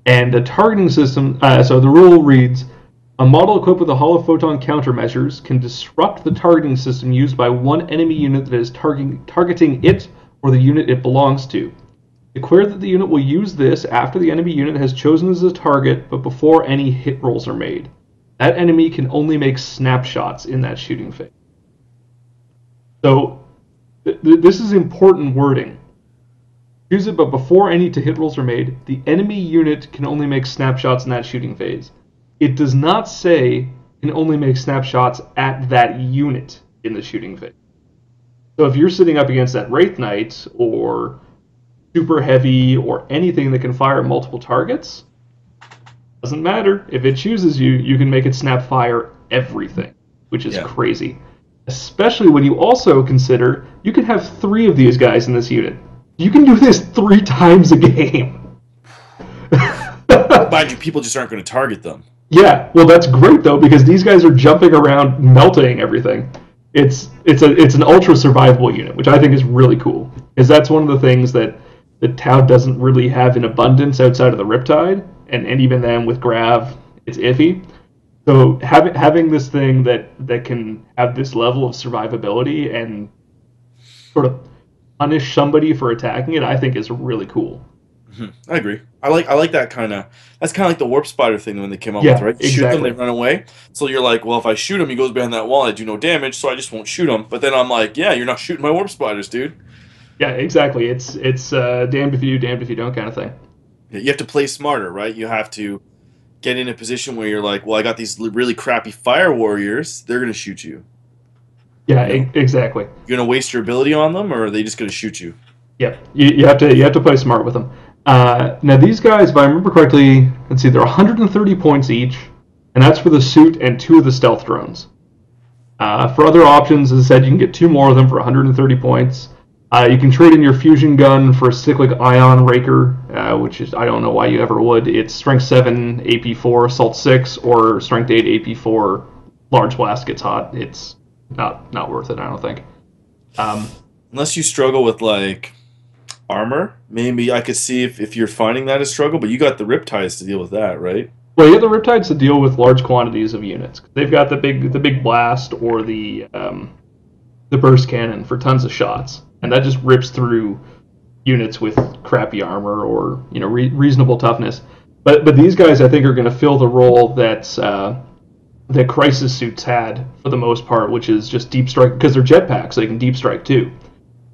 And the targeting system, so the rule reads, a model equipped with the Hollow Photon countermeasures can disrupt the targeting system used by one enemy unit that is targeting it or the unit it belongs to. Declare that the unit will use this after the enemy unit has chosen as a target, but before any hit rolls are made. That enemy can only make snapshots in that shooting phase. So, this is important wording. Use it, but before any to hit rolls are made, the enemy unit can only make snapshots in that shooting phase. It does not say can only make snapshots at that unit in the shooting phase. So if you're sitting up against that Wraith Knight or Super Heavy or anything that can fire multiple targets, doesn't matter. If it chooses you, you can make it snap fire everything, which is crazy. Especially when you also consider you can have 3 of these guys in this unit. You can do this 3 times a game. Mind you, people just aren't going to target them. Yeah, well, that's great though because these guys are jumping around, melting everything. It's an ultra survivable unit, which I think is really cool. Because that's one of the things that Tau doesn't really have in abundance outside of the Riptide, and even then with Grav, it's iffy. So having this thing that can have this level of survivability and sort of punish somebody for attacking it, I think is really cool. I agree. I like that kind of. That's kind of like the Warp Spider thing when they came up with, right? You shoot them, they run away. So you're like, well, if I shoot him, he goes behind that wall. I do no damage, so I just won't shoot him. But then I'm like, yeah, you're not shooting my Warp Spiders, dude. Yeah, exactly. It's damned if you do, damned if you don't kind of thing. Yeah, you have to play smarter, right? You have to get in a position where you're like, well, I got these really crappy fire warriors. They're gonna shoot you. Yeah, exactly. You're gonna waste your ability on them, or are they just gonna shoot you? Yeah, you have to play smart with them. Now these guys, if I remember correctly, let's see, they're 130 points each, and that's for the suit and 2 of the stealth drones. For other options, as I said, you can get 2 more of them for 130 points. You can trade in your fusion gun for a cyclic ion raker, which is I don't know why you ever would. It's strength 7, AP 4, assault 6, or strength 8, AP 4. Large blast gets hot. It's not worth it, I don't think. Unless you struggle with like armor, maybe I could see if you're finding that a struggle. But you got the Riptides to deal with that, right? Well, you got the Riptides to deal with large quantities of units. They've got the big blast or the burst cannon for tons of shots, and that just rips through units with crappy armor or reasonable toughness. But these guys, I think, are going to fill the role that Crisis suits had for the most part, which is just deep strike because they're jetpacks, so they can deep strike too.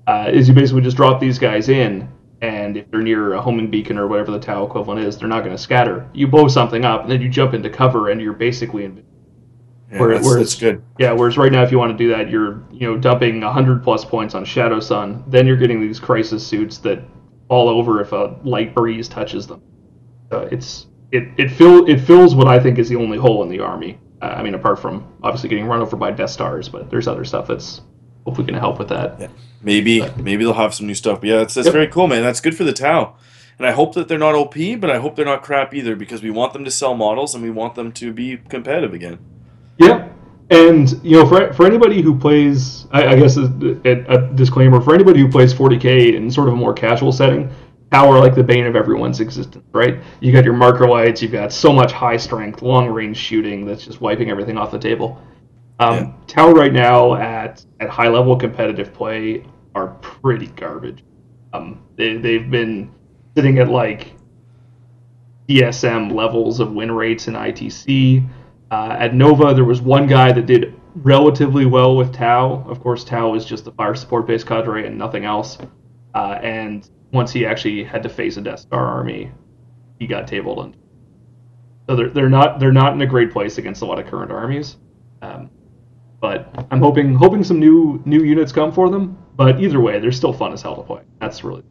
Is you basically just drop these guys in and if they're near a homing beacon or whatever the Tau equivalent is, they're not going to scatter. You blow something up, and then you jump into cover, and you're basically invincible. Yeah, that's good. Yeah, whereas right now, if you want to do that, you're dumping 100+ points on Shadow Sun. Then you're getting these crisis suits that fall over if a light breeze touches them. So it fills what I think is the only hole in the army. I mean, apart from obviously getting run over by Death Stars, but there's other stuff that's hopefully going to help with that. Yeah. Maybe they'll have some new stuff. But yeah, that's very cool, man. That's good for the Tau. And I hope that they're not OP, but I hope they're not crap either, because we want them to sell models and we want them to be competitive again. Yeah, and for anybody who plays, I guess a disclaimer, for anybody who plays 40k in sort of a more casual setting, Tau are like the bane of everyone's existence, right? You got your marker lights, you've got so much high strength, long range shooting that's just wiping everything off the table. Tau right now at high level competitive play are pretty garbage. They've been sitting at like DSM levels of win rates in ITC. At Nova, there was one guy that did relatively well with Tau. Of course, Tau is just the fire support based cadre and nothing else. And once he actually had to face a Death Star army, he got tabled. And so they're not in a great place against a lot of current armies. But I'm hoping some new units come for them. But either way, they're still fun as hell to play. That's really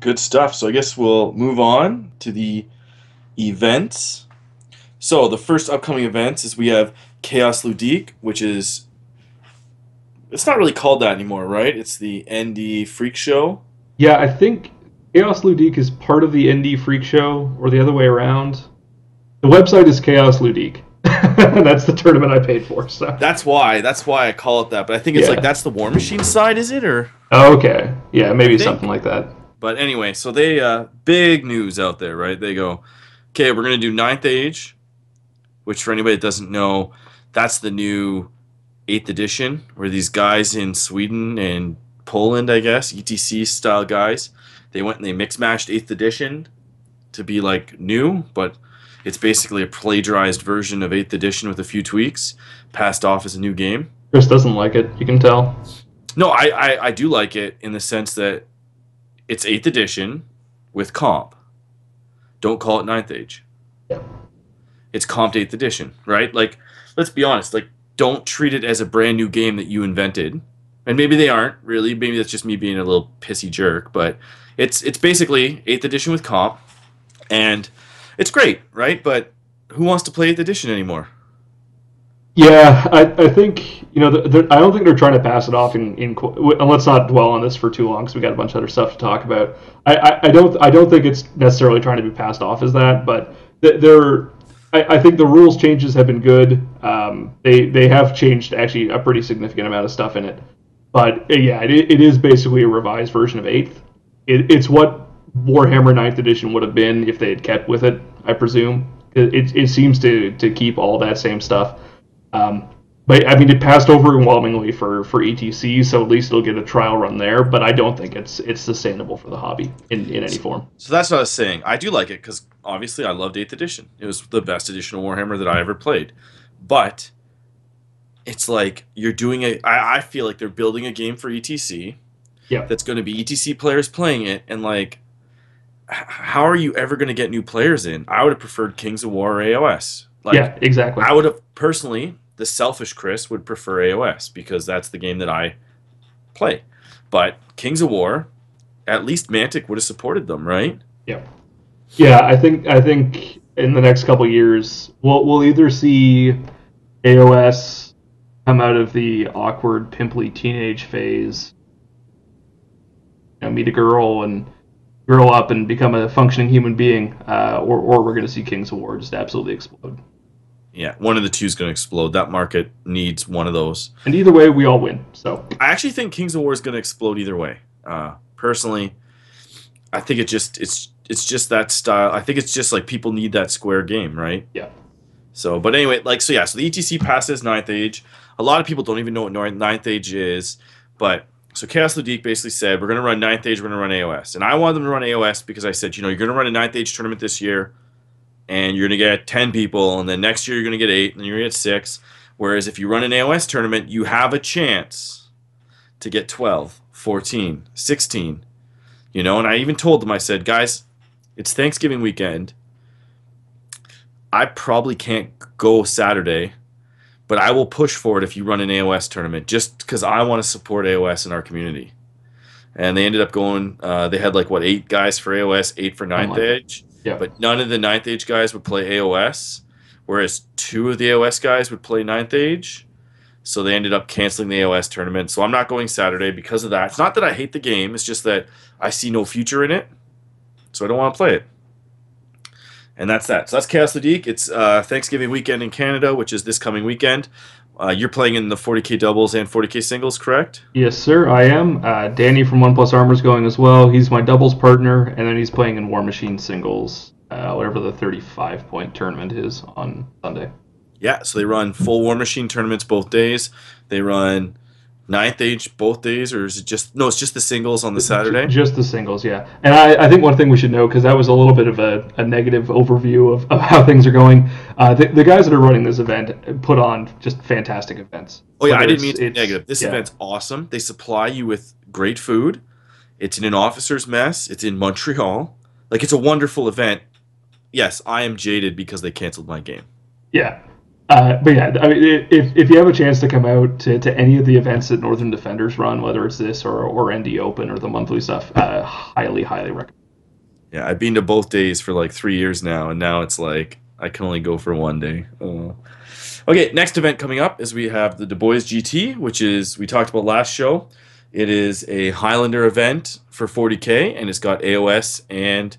good stuff. So I guess we'll move on to the events. So the first upcoming events is we have Chaos Ludique, which is, it's not really called that anymore, right? It's the ND Freak Show. Yeah, I think Chaos Ludique is part of the ND Freak Show, or the other way around. The website is Chaos Ludique. That's the tournament I paid for. So that's why I call it that. But I think it's like that's the War Machine side, is it? Or okay, yeah, maybe something like that. But anyway, so they big news out there, right? They go, okay, we're gonna do 9th Age. Which, for anybody that doesn't know, that's the new 8th edition, where these guys in Sweden and Poland, I guess, ETC-style guys, they went and they mix-matched 8th edition to be, like, new, but it's basically a plagiarized version of 8th edition with a few tweaks, passed off as a new game. Chris doesn't like it, you can tell. No, I do like it in the sense that it's 8th edition with comp. Don't call it 9th Age. Yeah. It's comped 8th edition, right? Like, let's be honest. Like, don't treat it as a brand new game that you invented. And maybe they aren't, really. Maybe that's just me being a little pissy jerk. But it's basically 8th edition with comp. And it's great, right? But who wants to play 8th edition anymore? Yeah, I think, I don't think they're trying to pass it off and let's not dwell on this for too long because we got a bunch of other stuff to talk about. I don't think it's necessarily trying to be passed off as that, but I think the rules changes have been good. They have changed actually a pretty significant amount of stuff in it. But yeah, it is basically a revised version of 8th. It's what Warhammer 9th edition would have been if they had kept with it, I presume. It seems to keep all that same stuff. But I mean, it passed overwhelmingly for ETC, so at least it'll get a trial run there. But I don't think it's sustainable for the hobby in any form. So that's what I was saying. I do like it because obviously I loved 8th edition. It was the best edition of Warhammer that I ever played. But it's like you're doing I feel like they're building a game for ETC. Yeah. That's going to be ETC players playing it, and like, how are you ever going to get new players in? I would have preferred Kings of War or AOS. Like, yeah, exactly. I would have personally. The selfish Chris would prefer AOS because that's the game that I play. But Kings of War, at least Mantic would have supported them, right? Yeah. Yeah, I think in the next couple of years we'll either see AOS come out of the awkward pimply teenage phase, meet a girl and grow up and become a functioning human being, or we're going to see Kings of War just absolutely explode. Yeah, one of the two is going to explode. That market needs one of those. And either way, we all win. So I actually think Kings of War is going to explode either way. Personally, I think it's just that style. I think it's just like people need that square game, right? Yeah. So, but anyway, so the ETC passes 9th Age. A lot of people don't even know what 9th Age is, but so Chaos Ludique basically said, we're going to run 9th Age, we're going to run AOS. And I wanted them to run AOS because I said, you're going to run a 9th Age tournament this year, and you're going to get 10 people, and then next year you're going to get 8, and then you're going to get 6. Whereas if you run an AOS tournament, you have a chance to get 12, 14, 16. You know, and I even told them, I said, guys, it's Thanksgiving weekend. I probably can't go Saturday, but I will push for it if you run an AOS tournament, just because I want to support AOS in our community. And they ended up going. They had like what 8 guys for AOS, 8 for Something ninth like that. age, Yeah. but none of the ninth age guys would play AOS, whereas 2 of the AOS guys would play ninth age. So they ended up canceling the AOS tournament. So I'm not going Saturday because of that. It's not that I hate the game; it's just that I see no future in it, so I don't want to play it. And that's that. So that's Chaos League. It's Thanksgiving weekend in Canada, which is this coming weekend. You're playing in the 40k doubles and 40k singles, correct? Yes, sir, I am. Danny from One Plus Armor is going as well. He's my doubles partner, and then he's playing in War Machine singles, whatever the 35-point tournament is on Sunday. Yeah, so they run full War Machine tournaments both days. They run ninth age both days, or is it just no? It's just the singles on the Saturday. Just the singles, yeah. And I think one thing we should know, because that was a little bit of a negative overview of how things are going, the guys that are running this event put on just fantastic events. Oh yeah, I Whether didn't mean to be negative. This event's awesome. They supply you with great food. It's in an officer's mess. It's in Montreal. Like, it's a wonderful event. Yes, I am jaded because they canceled my game. Yeah. But yeah, I mean, if you have a chance to come out to any of the events that Northern Defenders run, whether it's this or ND Open or the monthly stuff, highly recommend. Yeah, I've been to both days for like 3 years now, and now it's like I can only go for one day. Oh. Okay, next event coming up is we have the Du Bois GT, which is, we talked about last show. It is a Highlander event for 40k, and it's got AOS and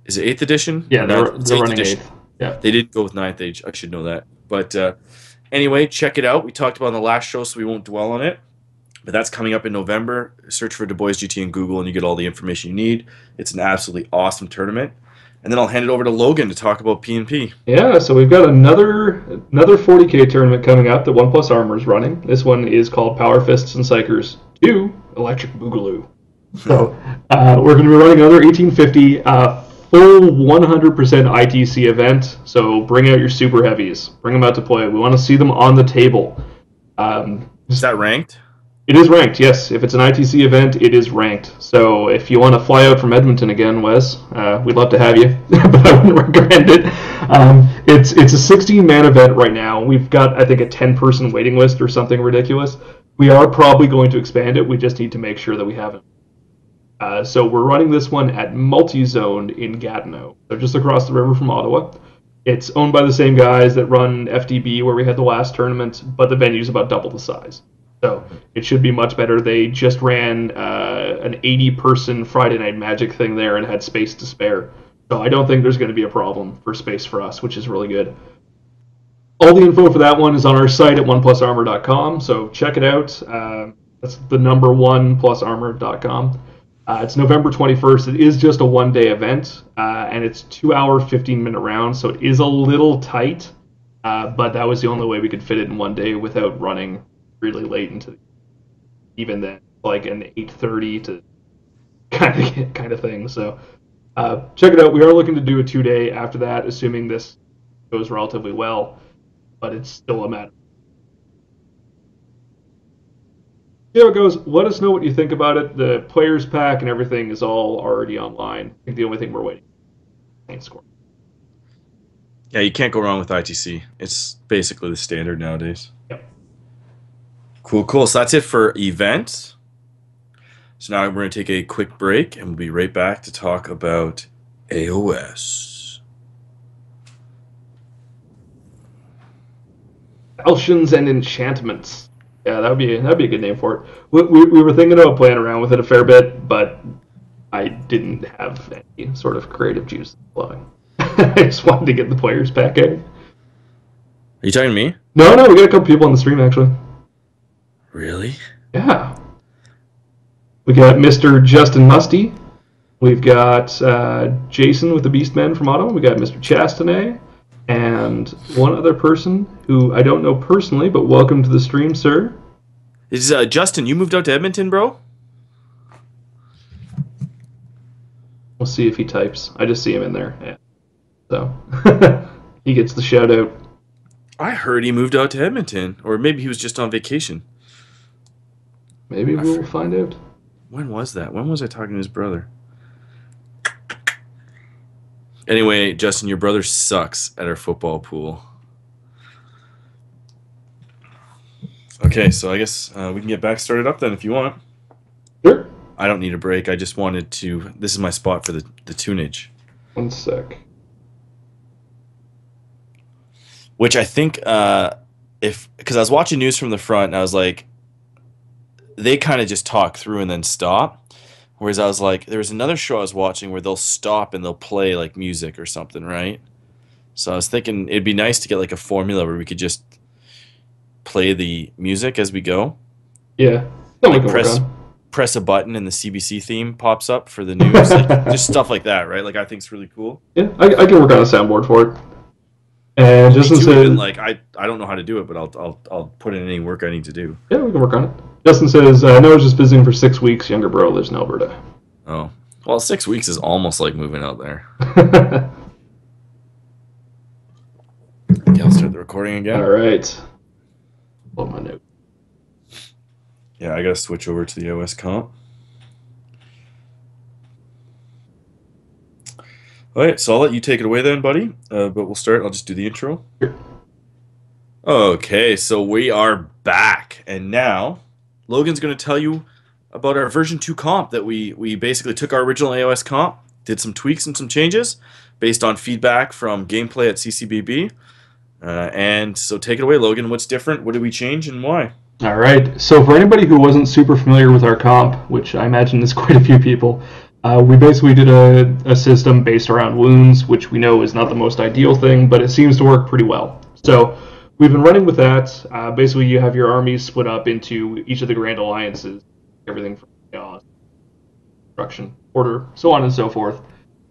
is it 8th edition? Yeah, they're running edition. 8th. Yeah. They didn't go with 9th age. I should know that. But anyway, check it out. We talked about it on the last show, so we won't dwell on it. But that's coming up in November. Search for Du Bois GT in Google, and you get all the information you need. It's an absolutely awesome tournament. And then I'll hand it over to Logan to talk about P&P. Yeah, so we've got another 40k tournament coming up that One Plus Armor is running. This one is called Power Fists and Psychers 2 Electric Boogaloo. So we're going to be running another 1850 full 100% ITC event. So bring out your super heavies. Bring them out to play. We want to see them on the table. Is that ranked? It is ranked, yes. If it's an ITC event, it is ranked. So if you want to fly out from Edmonton again, Wes, we'd love to have you, but I wouldn't recommend it. It's a 16-man event right now. We've got, I think, a 10-person waiting list or something ridiculous. We are probably going to expand it. We just need to make sure that we haven't. So we're running this one at Multi-Zone in Gatineau, so just across the river from Ottawa. It's owned by the same guys that run FDB, where we had the last tournament, but the venue's about double the size. So it should be much better. They just ran an 80-person Friday Night Magic thing there and had space to spare. So I don't think there's going to be a problem for space for us, which is really good. All the info for that one is on our site at oneplusarmor.com, so check it out. That's the number oneplusarmor.com. It's November 21st. It is just a one-day event, and it's 2-hour, 15-minute rounds, so it is a little tight, but that was the only way we could fit it in one day without running really late into even then, like an 8:30 to kind of thing. So check it out. We are looking to do a 2-day after that, assuming this goes relatively well, but it's still a matter. See how it goes. Let us know what you think about it. The players pack and everything is all already online. I think the only thing we're waiting is score. Yeah, you can't go wrong with ITC. It's basically the standard nowadays. Yep. Cool. So that's it for events. So now we're going to take a quick break, and we'll be right back to talk about AOS. Falchions and Enchantments. Yeah, that'd be a good name for it. We were thinking about playing around with it a fair bit, but I didn't have any sort of creative juice flowing. I just wanted to get the players back in. Are you talking to me? No, we got a couple people on the stream actually. Really? Yeah. We got Mr. Justin Musty. We've got Jason with the Beastmen from Ottawa. We got Mr. Chastanet. And one other person who I don't know personally, but welcome to the stream, sir. Is Justin, you moved out to Edmonton, bro? We'll see if he types. I just see him in there. Yeah. So he gets the shout out. I heard he moved out to Edmonton, or maybe he was just on vacation. Maybe we'll find out. When was that? When was I talking to his brother? Anyway, Justin, your brother sucks at our football pool. Okay, so I guess we can get back started up then if you want. Sure. I don't need a break. I just wanted to. This is my spot for the tunage. One sec. Which I think, because I was watching news from the front, and I was like, they kind of just talk through and then stop. Whereas I was like, there was another show I was watching where they'll stop and they'll play like music or something, right? So I was thinking it'd be nice to get like a formula where we could just play the music as we go. Yeah. That we Like can work on. press a button and the CBC theme pops up for the news, like, just stuff like that, right? Like I think it's really cool. Yeah, I can work on a soundboard for it. And Me Justin too, said, even like I don't know how to do it, but I'll put in any work I need to do. yeah, we can work on it. Justin says, Noah's just visiting for 6 weeks. Younger bro lives in Alberta. Oh, well, 6 weeks is almost like moving out there. Okay, I'll start the recording again. All right. Pull up my note. Yeah, I gotta switch over to the OS comp. All right, so I'll let you take it away then, buddy. But we'll start. I'll just do the intro. Sure. Okay, so we are back, and now Logan's going to tell you about our version 2 comp that we basically took our original AOS comp, did some tweaks and some changes based on feedback from gameplay at CCBB. And so take it away, Logan. What's different? What did we change and why? All right. So for anybody who wasn't super familiar with our comp, which I imagine is quite a few people, we basically did a system based around wounds, which we know is not the most ideal thing, but it seems to work pretty well. So we've been running with that. Basically, you have your armies split up into each of the Grand Alliances, everything from chaos, destruction, order, so on and so forth.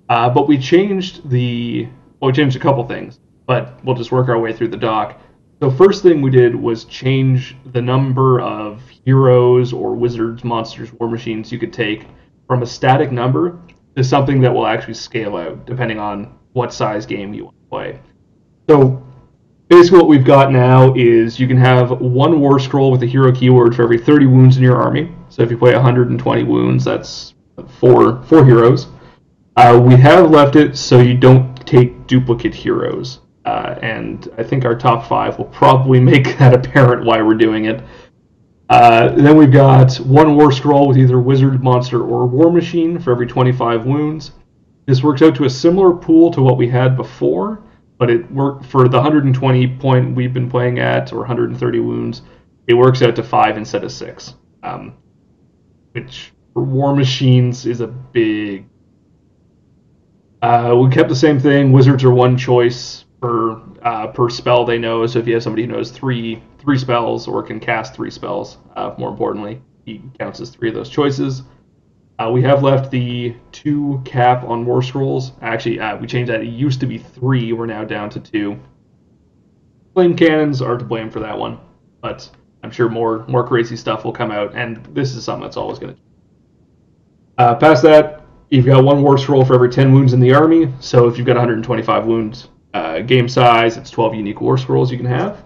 But we changed we changed a couple things, but we'll just work our way through the doc. So first thing we did was change the number of heroes or wizards, monsters, war machines you could take from a static number to something that will actually scale out depending on what size game you want to play. So basically what we've got now is you can have one war scroll with a hero keyword for every 30 wounds in your army. So if you play 120 wounds, that's four heroes. We have left it so you don't take duplicate heroes. And I think our top 5 will probably make that apparent why we're doing it. Then we've got one war scroll with either wizard, monster, or war machine for every 25 wounds. This works out to a similar pool to what we had before, but it worked for the 120 point we've been playing at, or 130 wounds. It works out to 5 instead of 6, which for war machines is a big. We kept the same thing. Wizards are one choice per spell they know. So if you have somebody who knows three spells or can cast 3 spells, more importantly, he counts as 3 of those choices. We have left the 2 cap on war scrolls. Actually, we changed that. It used to be 3. We're now down to 2. Flame cannons are to blame for that one, but I'm sure more crazy stuff will come out, and this is something that's always going to. Past that, you've got one war scroll for every 10 wounds in the army. So if you've got 125 wounds, game size, it's 12 unique war scrolls you can have.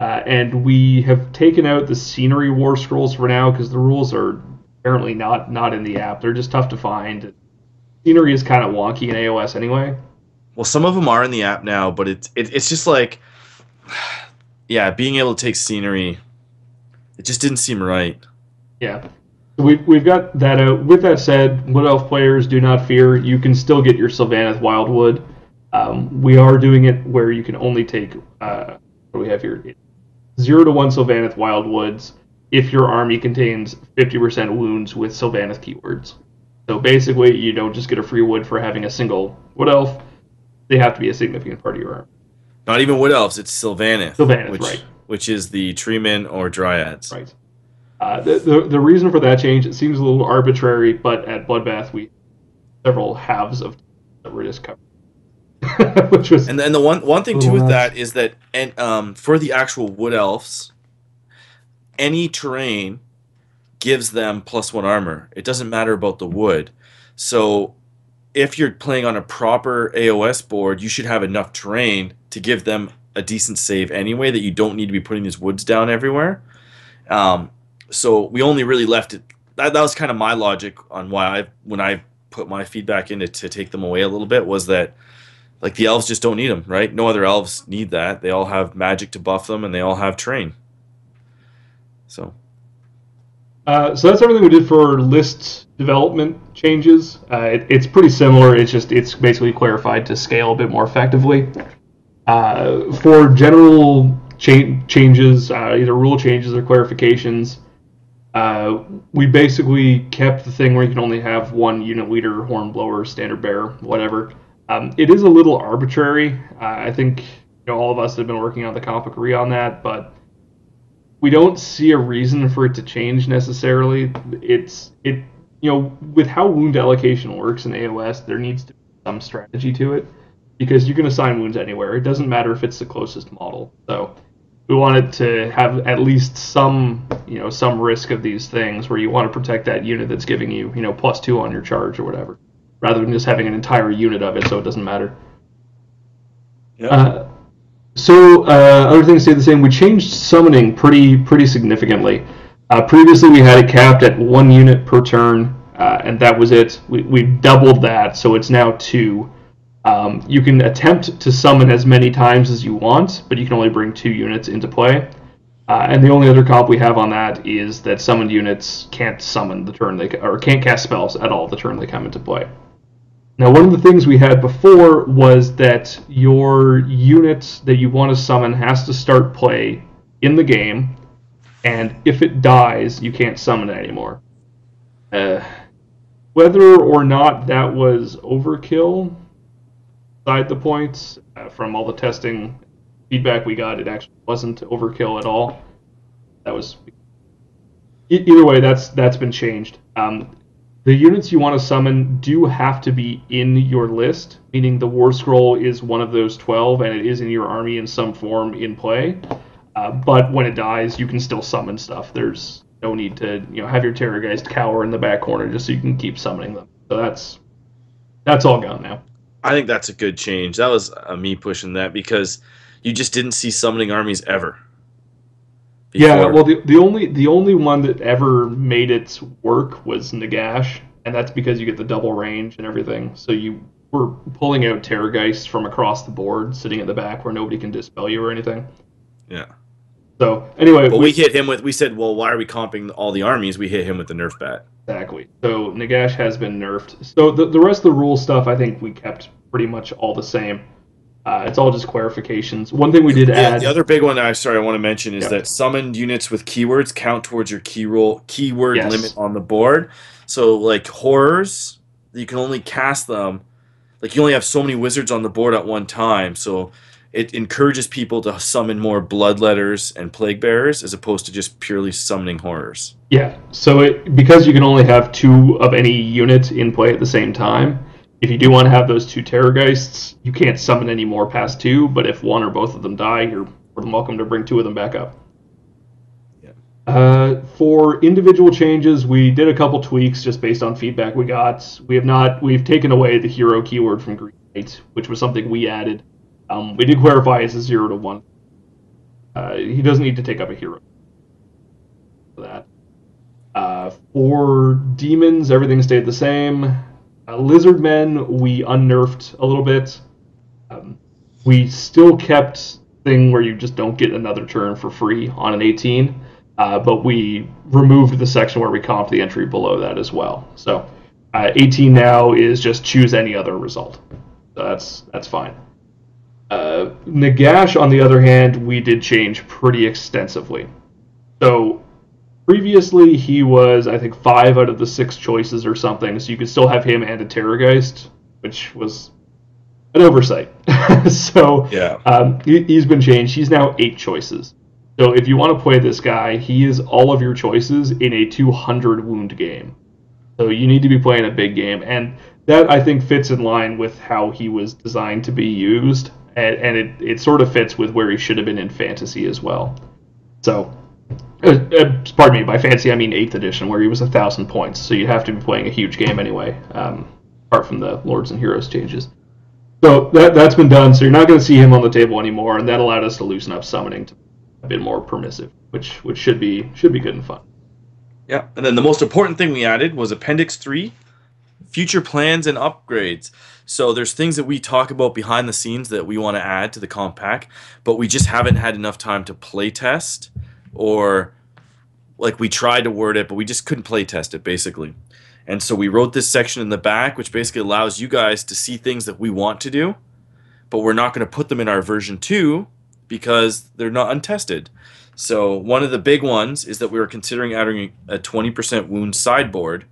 And we have taken out the scenery war scrolls for now because the rules are apparently not in the app. They're just tough to find. Scenery is kind of wonky in AOS anyway. Well, some of them are in the app now, but it's just like, yeah, being able to take scenery, it just didn't seem right. Yeah. We've got that out. With that said, Wood Elf players, do not fear. You can still get your Sylvaneth Wildwood. We are doing it where you can only take, what do we have here? 0 to 1 Sylvaneth Wildwoods if your army contains 50% wounds with Sylvaneth keywords. So basically, you don't just get a free wood for having a single Wood Elf. They have to be a significant part of your army. Not even Wood Elves, it's Sylvaneth. Sylvaneth, right. Which is the Treemen or Dryads. Right. The reason for that change, it seems a little arbitrary, but at Bloodbath we have several halves of that were just covered. Which was and the one thing too with that is that for the actual Wood Elves, any terrain gives them +1 armor. It doesn't matter about the wood. So if you're playing on a proper AOS board, you should have enough terrain to give them a decent save anyway, that you don't need to be putting these woods down everywhere. So we only really left it that was kind of my logic on why when I put my feedback in to take them away a little bit, was that like the elves just don't need them, right? No other elves need that. They all have magic to buff them, and they all have train. So So that's everything we did for list development changes. It's pretty similar. It's basically clarified to scale a bit more effectively. For general changes, either rule changes or clarifications, we basically kept the thing where you can only have one unit leader, hornblower, standard bearer, whatever. It is a little arbitrary. I think all of us have been working on the comp agree on that, but we don't see a reason for it to change necessarily. With how wound allocation works in AOS, there needs to be some strategy to it, because you can assign wounds anywhere. It doesn't matter if it's the closest model. So we wanted to have at least some risk of these things where you want to protect that unit that's giving you, +2 on your charge or whatever, rather than just having an entire unit of it so it doesn't matter. yeah. Other things stay the same. We changed summoning pretty significantly. Previously, we had it capped at 1 unit per turn, and that was it. We doubled that, so it's now 2. You can attempt to summon as many times as you want, but you can only bring 2 units into play. And the only other comp we have on that is that summoned units can't summon the turn or can't cast spells at all the turn they come into play. Now, one of the things we had before was that your unit that you want to summon has to start play in the game, and if it dies, you can't summon it anymore. Whether or not that was overkill, beside the point, from all the testing feedback we got, it actually wasn't overkill at all. That was either way. That's been changed. The units you want to summon do have to be in your list, meaning the War Scroll is one of those 12, and it is in your army in some form in play. But when it dies, you can still summon stuff. There's no need to have your Terrorgeist cower in the back corner just so you can keep summoning them. So that's all gone now. I think that's a good change. That was me pushing that, because you just didn't see summoning armies ever before. Yeah, well, the only one that ever made its work was Nagash, and that's because you get the double range and everything. So you were pulling out Terrorgeists from across the board, sitting in the back where nobody can dispel you or anything. Yeah. So anyway, but we hit him with. We said, well, why are we comping all the armies? We hit him with the nerf bat. Exactly. So Nagash has been nerfed. So the rest of the rule stuff, I think we kept pretty much all the same. It's all just clarifications. One thing we did add... The other big one I want to mention is that summoned units with keywords count towards your keyword limit on the board. So, like, horrors, you can only cast them... Like, you only have so many wizards on the board at one time, so it encourages people to summon more bloodletters and plague bearers as opposed to just purely summoning horrors. Yeah, so because you can only have 2 of any unit in play at the same time, if you do want to have those 2 Terrorgeists, you can't summon any more past 2, but if one or both of them die, you're more than welcome to bring 2 of them back up. Yeah. For individual changes, we did a couple tweaks just based on feedback we got. We've taken away the hero keyword from Green Knight, which was something we added. We did clarify it's a 0 to 1. He doesn't need to take up a hero for that. For demons, everything stayed the same. Lizard men, we unnerfed a little bit. We still kept thing where you just don't get another turn for free on an 18, but we removed the section where we comped the entry below that as well. So 18 now is just choose any other result. So that's fine. Nagash, on the other hand, we did change pretty extensively. So previously, he was, I think, 5 out of the 6 choices or something, so you could still have him and a Terrorgeist, which was an oversight. So yeah. He's been changed. He's now 8 choices. So if you want to play this guy, he is all of your choices in a 200 wound game. So you need to be playing a big game, and that, I think, fits in line with how he was designed to be used, and it sort of fits with where he should have been in Fantasy as well. So... pardon me, by fantasy I mean 8th edition, where he was 1,000 points, so you'd have to be playing a huge game anyway, apart from the Lords and Heroes changes. So that's been done, so you're not going to see him on the table anymore, and that allowed us to loosen up summoning to be a bit more permissive, which should be good and fun. Yeah, and then the most important thing we added was Appendix 3, future plans and upgrades. So there's things that we talk about behind the scenes that we want to add to the comp pack, but we just haven't had enough time to play test, or like we tried to word it, but we just couldn't play test it basically. And so we wrote this section in the back, which basically allows you guys to see things that we want to do, but we're not going to put them in our version 2 because they're not untested. So one of the big ones is that we were considering adding a 20% wound sideboard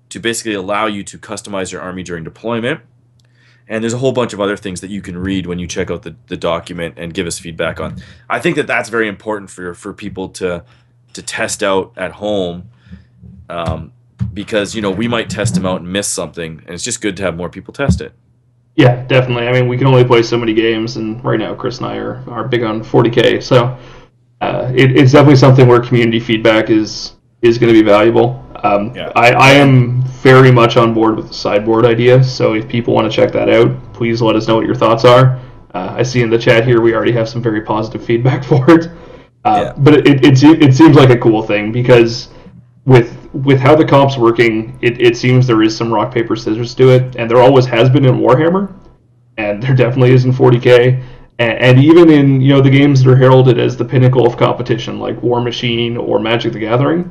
to basically allow you to customize your army during deployment. And there's a whole bunch of other things that you can read when you check out the document and give us feedback on. I think that that's very important for people to test out at home, because we might test them out and miss something, and it's just good to have more people test it. Yeah, definitely. I mean, we can only play so many games, and right now Chris and I are big on 40K, so it's definitely something where community feedback is going to be valuable. Yeah. I am very much on board with the sideboard idea, so if people want to check that out, please let us know what your thoughts are. I see in the chat here we already have some very positive feedback for it. But it seems like a cool thing, because with how the comp's working, it seems there is some rock, paper, scissors to it, and there always has been in Warhammer, and there definitely is in 40K, and even in the games that are heralded as the pinnacle of competition, like War Machine or Magic the Gathering.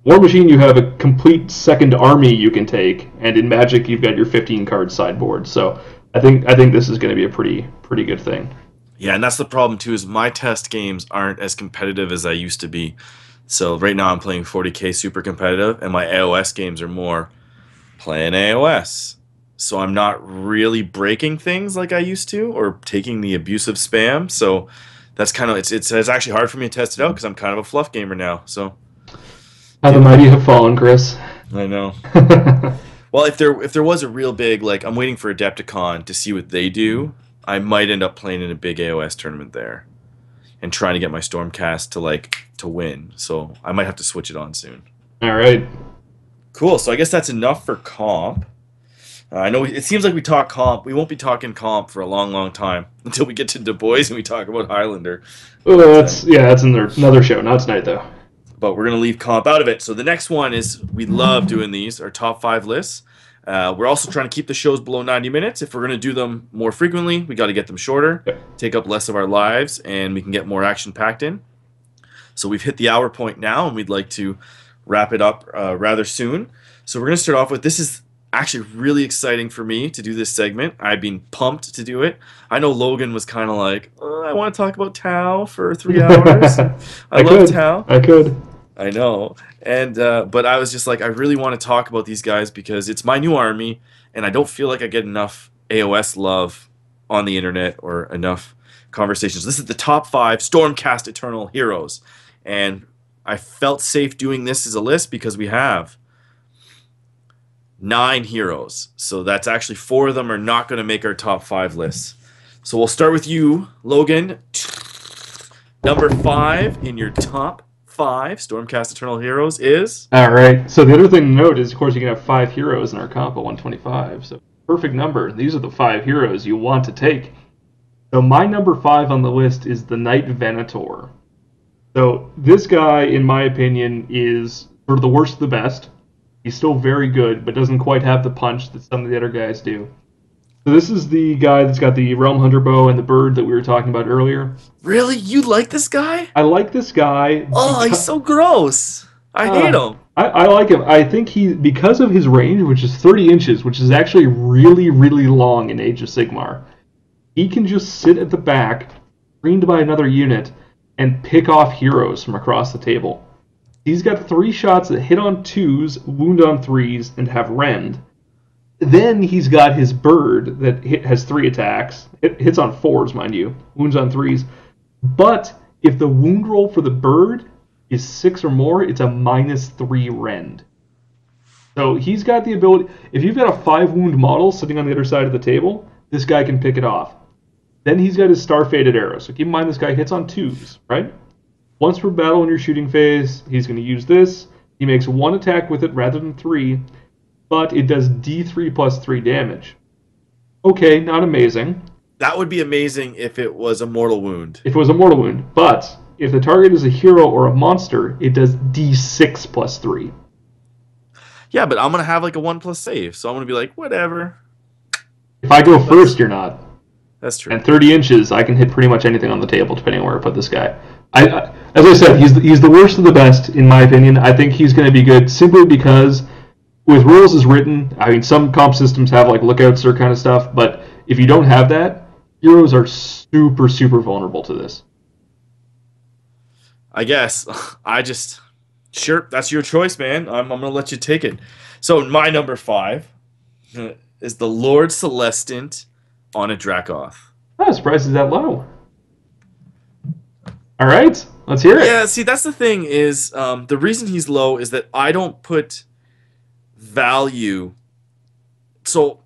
War Machine, you have a complete second army you can take, and in Magic, you've got your 15-card sideboard. So I think this is going to be a pretty good thing. Yeah, and that's the problem too. Is my test games aren't as competitive as I used to be. So right now I'm playing 40K super competitive, and my AOS games are more playing AOS. So I'm not really breaking things like I used to, or taking the abusive spam. So that's kind of it's actually hard for me to test it out because I'm kind of a fluff gamer now. So. How the mighty have fallen, Chris. I know. Well, if there was a real big, like, I'm waiting for Adepticon to see what they do, I might end up playing in a big AOS tournament there and trying to get my Stormcast to win. So I might have to switch it on soon. All right. Cool. So I guess that's enough for comp. I know it seems like we talk comp. We won't be talking comp for a long, long time until we get to Du Bois and we talk about Highlander. Well, that's another show. Not tonight, though. But we're going to leave comp out of it. So the next one is, we love doing these, our top 5 lists. We're also trying to keep the shows below 90 minutes. If we're going to do them more frequently, we got to get them shorter, take up less of our lives, and we can get more action packed in. So we've hit the hour point now, and we'd like to wrap it up rather soon. So we're going to start off with, this is actually really exciting for me to do this segment. I've been pumped to do it. I know Logan was kind of like, I want to talk about Tau for 3 hours. I love Tau. I could. I know. And but I was just like, I really want to talk about these guys because it's my new army, and I don't feel like I get enough AOS love on the internet or enough conversations. This is the top 5 Stormcast Eternal heroes, and I felt safe doing this as a list because we have 9 heroes. So that's actually 4 of them are not going to make our top 5 lists. So we'll start with you, Logan. Number 5 in your top 5 Stormcast Eternal heroes is? All right. So the other thing to note is, of course, you can have 5 heroes in our comp at 125. So perfect number. These are the 5 heroes you want to take. So my number 5 on the list is the Knight Venator. So this guy, in my opinion, is sort of the worst of the best. He's still very good, but doesn't quite have the punch that some of the other guys do. So this is the guy that's got the Realm Hunter bow and the bird that we were talking about earlier. Really? You like this guy? I like this guy. Oh, he's so gross. I hate him. I like him. I think because of his range, which is 30 inches, which is actually really, really long in Age of Sigmar, he can just sit at the back, screened by another unit, and pick off heroes from across the table. He's got 3 shots that hit on 2s, wound on 3s, and have rend. Then he's got his bird that has 3 attacks. It hits on 4s, mind you. Wounds on 3s. But if the wound roll for the bird is 6 or more, it's a -3 rend. So he's got the ability... If you've got a 5-wound model sitting on the other side of the table, this guy can pick it off. Then he's got his Star-Fated arrow. So keep in mind this guy hits on 2s, right? Once per battle in your shooting phase, he's going to use this. He makes 1 attack with it rather than 3. But it does D3 plus 3 damage. Okay, not amazing. That would be amazing if it was a mortal wound. If it was a mortal wound. But if the target is a hero or a monster, it does D6 plus 3. Yeah, but I'm gonna have like a 1+ save, so I'm gonna be like, whatever. If I go first, you're not. That's true. And 30 inches, I can hit pretty much anything on the table, depending on where I put this guy. As I said, he's the worst of the best, in my opinion. I think he's going to be good simply because, with rules as written, I mean, some comp systems have like lookouts or kind of stuff, but if you don't have that, heroes are super, super vulnerable to this. I guess. Sure, that's your choice, man. I'm gonna let you take it. So my number 5 is the Lord Celestant on a Dracoth. Oh, surprised it's that low. All right, let's hear it. Yeah, see, that's the thing is the reason he's low is that I don't put value. So,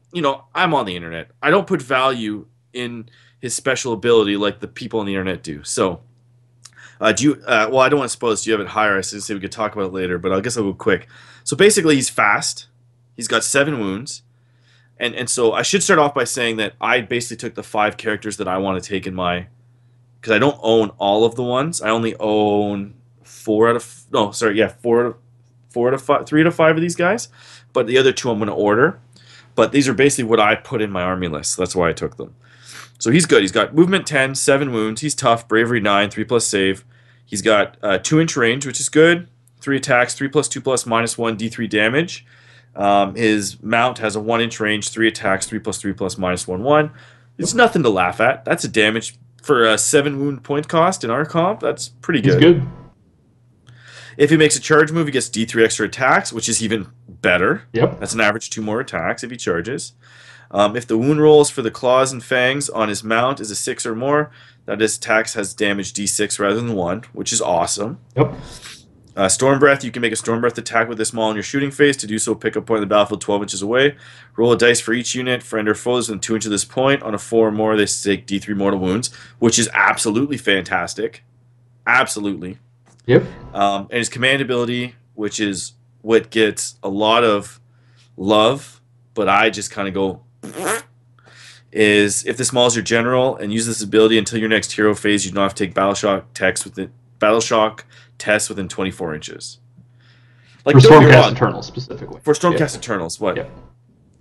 I'm on the internet. I don't put value in his special ability like the people on the internet do. So, do you? Well, I don't want to suppose you have it higher. I was going to say we could talk about it later, but I guess I'll go quick. So basically, he's fast. He's got 7 wounds. And so I should start off by saying that I basically took the 5 characters that I want to take in my... Because I don't own all of the ones. I only own 4 out of... No, sorry, yeah, 4 out of 5, 3 out of 5 of these guys. But the other 2 I'm going to order. But these are basically what I put in my army list. So that's why I took them. So he's good. He's got movement 10, 7 wounds. He's tough, bravery 9, 3+ save. He's got 2-inch range, which is good. 3 attacks, 3+, 2+, -1, D3 damage. His mount has a 1-inch range, 3 attacks, 3+, 3+, -1, 1. It's nothing to laugh at. That's a damage for a 7 wound point cost in our comp. That's pretty good. He's good. If he makes a charge move, he gets D3 extra attacks, which is even better. Yep. That's an average 2 more attacks if he charges. If the wound rolls for the claws and fangs on his mount is a 6 or more, that his attacks has damage D6 rather than 1, which is awesome. Yep. Storm Breath, you can make a Storm Breath attack with this small in your shooting phase. To do so, pick a point on the battlefield 12 inches away. Roll a dice for each unit. Friend or foes within 2 inches of this point. On a 4 or more, they take D3 mortal wounds, which is absolutely fantastic. Absolutely. Yep. And his command ability, which is what gets a lot of love, but I just kind of go, is if this small is your general and use this ability until your next hero phase, you don't have to take Battleshock tests within 24 inches. Like, for Stormcast Eternals specifically. For Stormcast Eternals, what? Yep.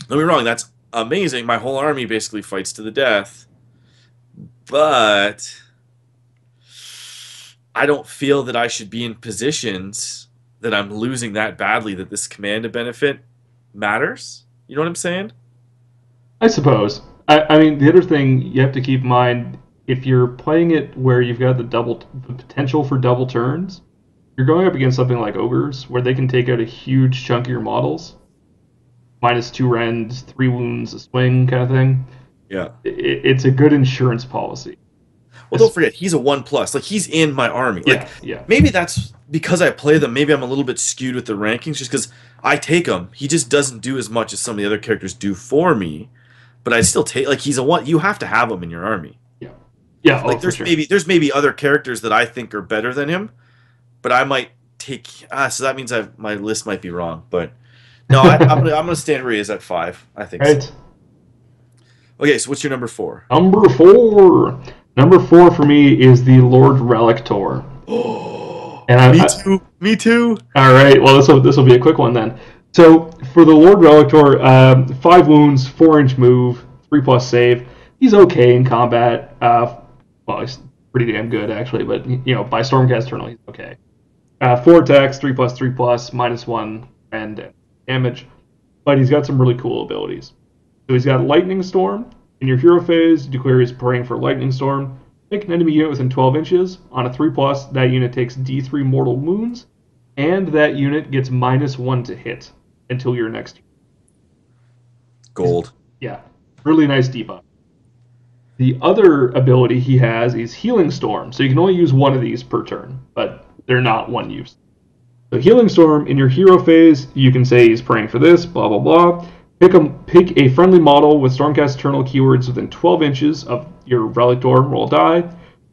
Don't be wrong, that's amazing. My whole army basically fights to the death. But I don't feel that I should be in positions that I'm losing that badly that this command benefit matters. You know what I'm saying? I suppose. I mean, the other thing you have to keep in mind, if you're playing it where you've got the potential for double turns, you're going up against something like Ogres, where they can take out a huge chunk of your models. -2 rend, 3 wounds, a swing kind of thing. Yeah. It's a good insurance policy. Well, don't forget, he's a 1+. Like, he's in my army. Like, yeah. Maybe that's because I play them. Maybe I'm a little bit skewed with the rankings just because I take him. He just doesn't do as much as some of the other characters do for me. But I still take... Like, he's a 1... You have to have him in your army. Yeah. Yeah, like, there's maybe other characters that I think are better than him. But I might take... so that means my list might be wrong. But no, I'm gonna stand where he is at 5. I think right. so. Okay, so what's your number 4? Number 4. Number 4 for me is the Lord Relictor. Oh, and me too. All right, well this will be a quick one then. So for the Lord Relictor, 5 wounds, 4-inch move, 3+ save. He's okay in combat. Well, he's pretty damn good actually, but by Stormcast Eternal he's okay. 4 attacks, 3+, 3+, -1 and damage. But he's got some really cool abilities. So he's got Lightning Storm. In your hero phase, declare he's praying for Lightning Storm. Pick an enemy unit within 12 inches. On a 3+, that unit takes D3 mortal wounds, and that unit gets -1 to hit until your next. Gold. Yeah, really nice debuff. The other ability he has is Healing Storm, so you can only use one of these per turn, but they're not one use. So Healing Storm, in your hero phase, you can say he's praying for this, blah, blah, blah. Pick a friendly model with Stormcast Eternal keywords within 12 inches of your Relictor, roll a die.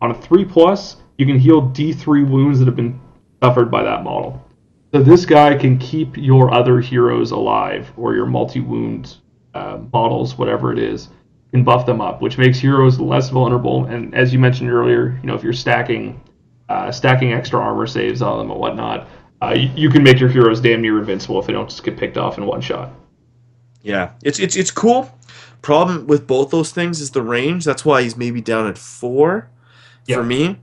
On a 3+, you can heal D3 wounds that have been suffered by that model. So this guy can keep your other heroes alive, or your multi-wound models, whatever it is, can buff them up, which makes heroes less vulnerable. And as you mentioned earlier, if you're stacking stacking extra armor saves on them and whatnot, you can make your heroes damn near invincible if they don't just get picked off in one shot. Yeah, it's cool. Problem with both those things is the range. That's why he's maybe down at 4 for Yeah. me.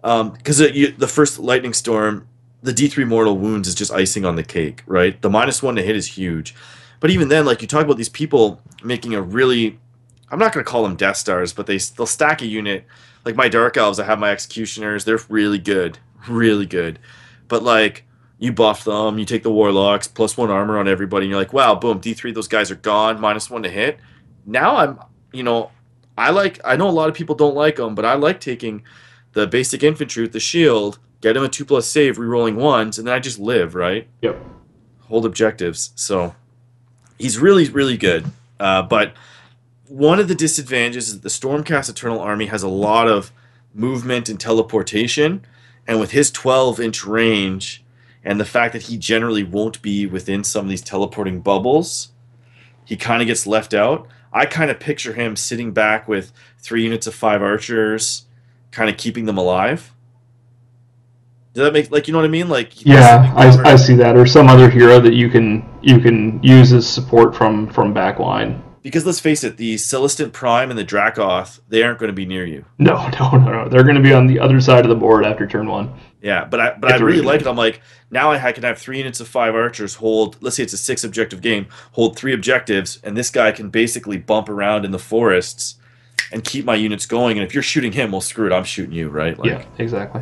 Because the first lightning storm, the D3 mortal wounds is just icing on the cake, right? The -1 to hit is huge, but even then, like you talk about these people making a really, I'm not going to call them Death Stars, but they'll stack a unit. Like my Dark Elves, I have my Executioners. They're really good, really good. But like you buff them, you take the Warlocks, +1 armor on everybody, and you're like, wow, boom, D3, those guys are gone, -1 to hit. Now you know, I know a lot of people don't like them, but I like taking the basic infantry with the shield, get him a 2+ save, rerolling ones, and then I just live, right? Yep. Hold objectives. So he's really, really good. But one of the disadvantages is that the Stormcast Eternal Army has a lot of movement and teleportation, and with his 12-inch range and the fact that he generally won't be within some of these teleporting bubbles, he kind of gets left out. I kind of picture him sitting back with 3 units of 5 archers, kind of keeping them alive. Does that make, like, you know what I mean? Like, Yeah, I see that, or some other hero that you can use as support from backline. Because let's face it, the Celestant Prime and the Dracoth, they aren't going to be near you. No. They're going to be on the other side of the board after turn 1. Yeah, but I really like it. I'm like, now I can have 3 units of 5 archers hold, let's say it's a 6 objective game, hold 3 objectives, and this guy can basically bump around in the forests and keep my units going. And if you're shooting him, well, screw it, I'm shooting you, right? Like, yeah, exactly.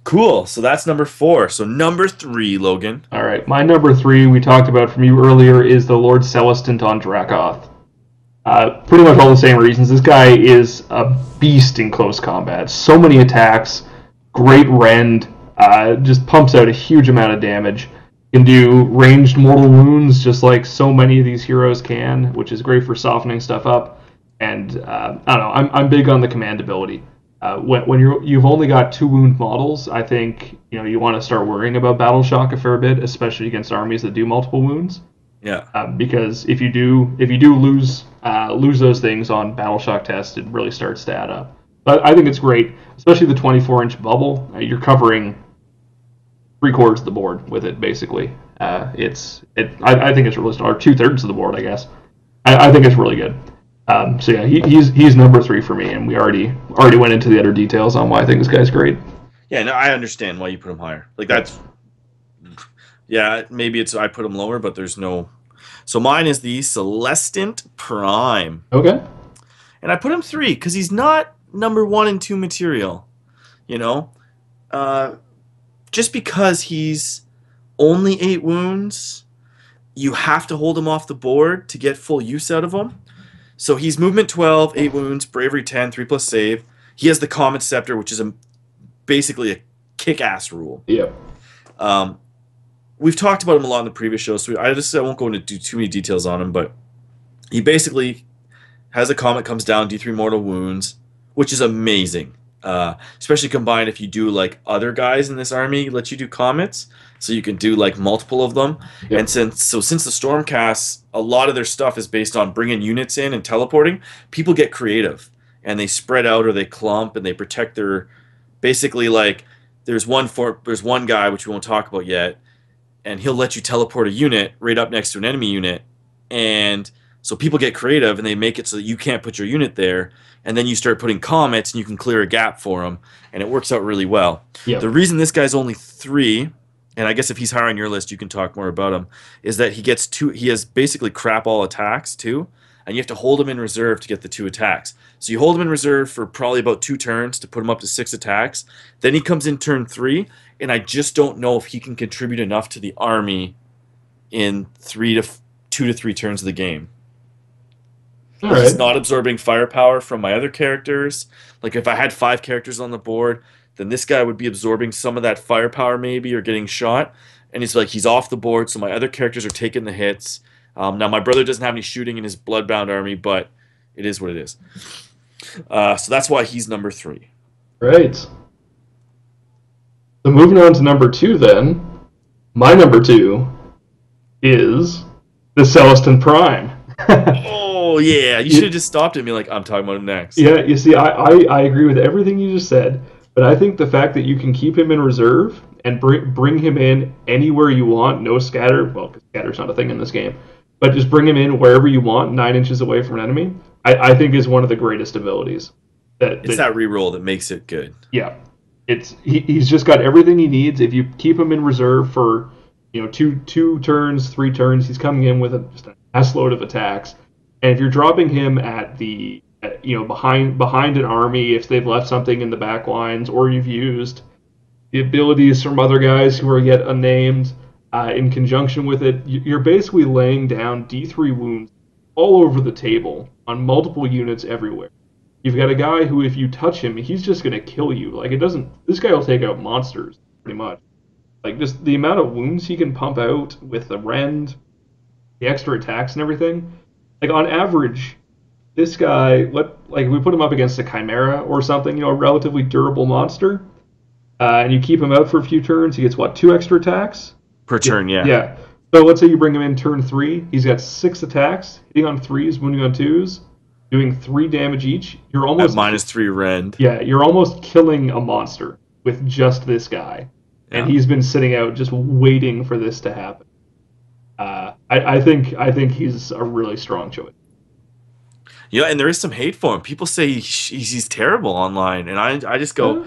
Cool. So that's number 4. So number 3, Logan. All right, my number 3 we talked about from you earlier is the Lord Celestant on Dracoth. Pretty much all the same reasons. This guy is a beast in close combat. So many attacks, great rend, just pumps out a huge amount of damage. Can do ranged mortal wounds just like so many of these heroes can, which is great for softening stuff up. And I don't know, I'm big on the command ability. When you've only got 2 wound models, I think you want to start worrying about battle shock a fair bit, especially against armies that do multiple wounds. Yeah. Because if you do lose those things on battle shock tests, it really starts to add up. But I think it's great, especially the 24-inch bubble. You're covering 3/4 of the board with it, basically. I think it's really, or 2/3 of the board, I guess. I think it's really good. So yeah, he's number 3 for me, and we already went into the other details on why I think this guy's great. Yeah, no, I understand why you put him higher. Like that's, yeah, maybe it's I put him lower, but there's no. So mine is the Celestant Prime. Okay. And I put him 3 because he's not number 1 and 2 material. Just because he's only 8 wounds, you have to hold him off the board to get full use out of him. So he's movement 12, 8 wounds, bravery 10, 3+ save. He has the Comet Scepter, which is basically a kick-ass rule. Yep. We've talked about him a lot in the previous show, so I won't go into too many details on him, but he basically has a Comet comes down, D3 mortal wounds, which is amazing. Especially combined if you do like other guys in this army let you do comets, so you can do like multiple of them. Yep. And since the Stormcasts, a lot of their stuff is based on bringing units in and teleporting, people get creative and they spread out or they clump and they protect their, basically like there's one guy which we won't talk about yet, and he'll let you teleport a unit right up next to an enemy unit, and so people get creative and they make it so that you can't put your unit there, and then you start putting comets and you can clear a gap for them, and it works out really well. Yep. The reason this guy's only 3, and I guess if he's higher on your list you can talk more about him, is that he has basically crap all attacks too, and you have to hold him in reserve to get the 2 attacks. So you hold him in reserve for probably about 2 turns to put him up to 6 attacks. Then he comes in turn 3, and I just don't know if he can contribute enough to the army in 2 to 3 turns of the game. Right. He's not absorbing firepower from my other characters. Like if I had 5 characters on the board, then this guy would be absorbing some of that firepower maybe, or getting shot. And it's like he's off the board, so my other characters are taking the hits. Now my brother doesn't have any shooting in his Bloodbound army, but it is what it is. So that's why he's number 3. Right. So moving on to number 2 then. My number 2 is the Celestant Prime. Oh yeah, you should have just stopped it and be like, I'm talking about him next. Yeah, you see, I agree with everything you just said, But I think the fact that you can keep him in reserve and bring him in anywhere you want, no scatter. Well, because scatter's not a thing in this game, but just bring him in wherever you want, 9 inches away from an enemy. I think is one of the greatest abilities. It's that reroll that makes it good. Yeah, he's just got everything he needs. If you keep him in reserve for two turns, 3 turns, he's coming in with just an ass load of attacks. And if you're dropping him at the behind an army, if they've left something in the back lines, or you've used the abilities from other guys who are yet unnamed in conjunction with it, you're basically laying down D3 wounds all over the table on multiple units everywhere. You've got a guy who, if you touch him, he's just going to kill you. Like, it doesn't. This guy will take out monsters pretty much. Like, just the amount of wounds he can pump out with the rend, the extra attacks and everything. Like, on average, this guy, if we put him up against a Chimera or something, a relatively durable monster, and you keep him out for a few turns, he gets, 2 extra attacks? Per turn, yeah. Yeah. So let's say you bring him in turn 3, he's got 6 attacks, hitting on 3s, wounding on 2s, doing 3 damage each. You're almost... At -3 rend. Yeah, you're almost killing a monster with just this guy. Yeah. And he's been sitting out just waiting for this to happen. I think he's a really strong choice. And there is some hate for him. People say he's terrible online, and I just go,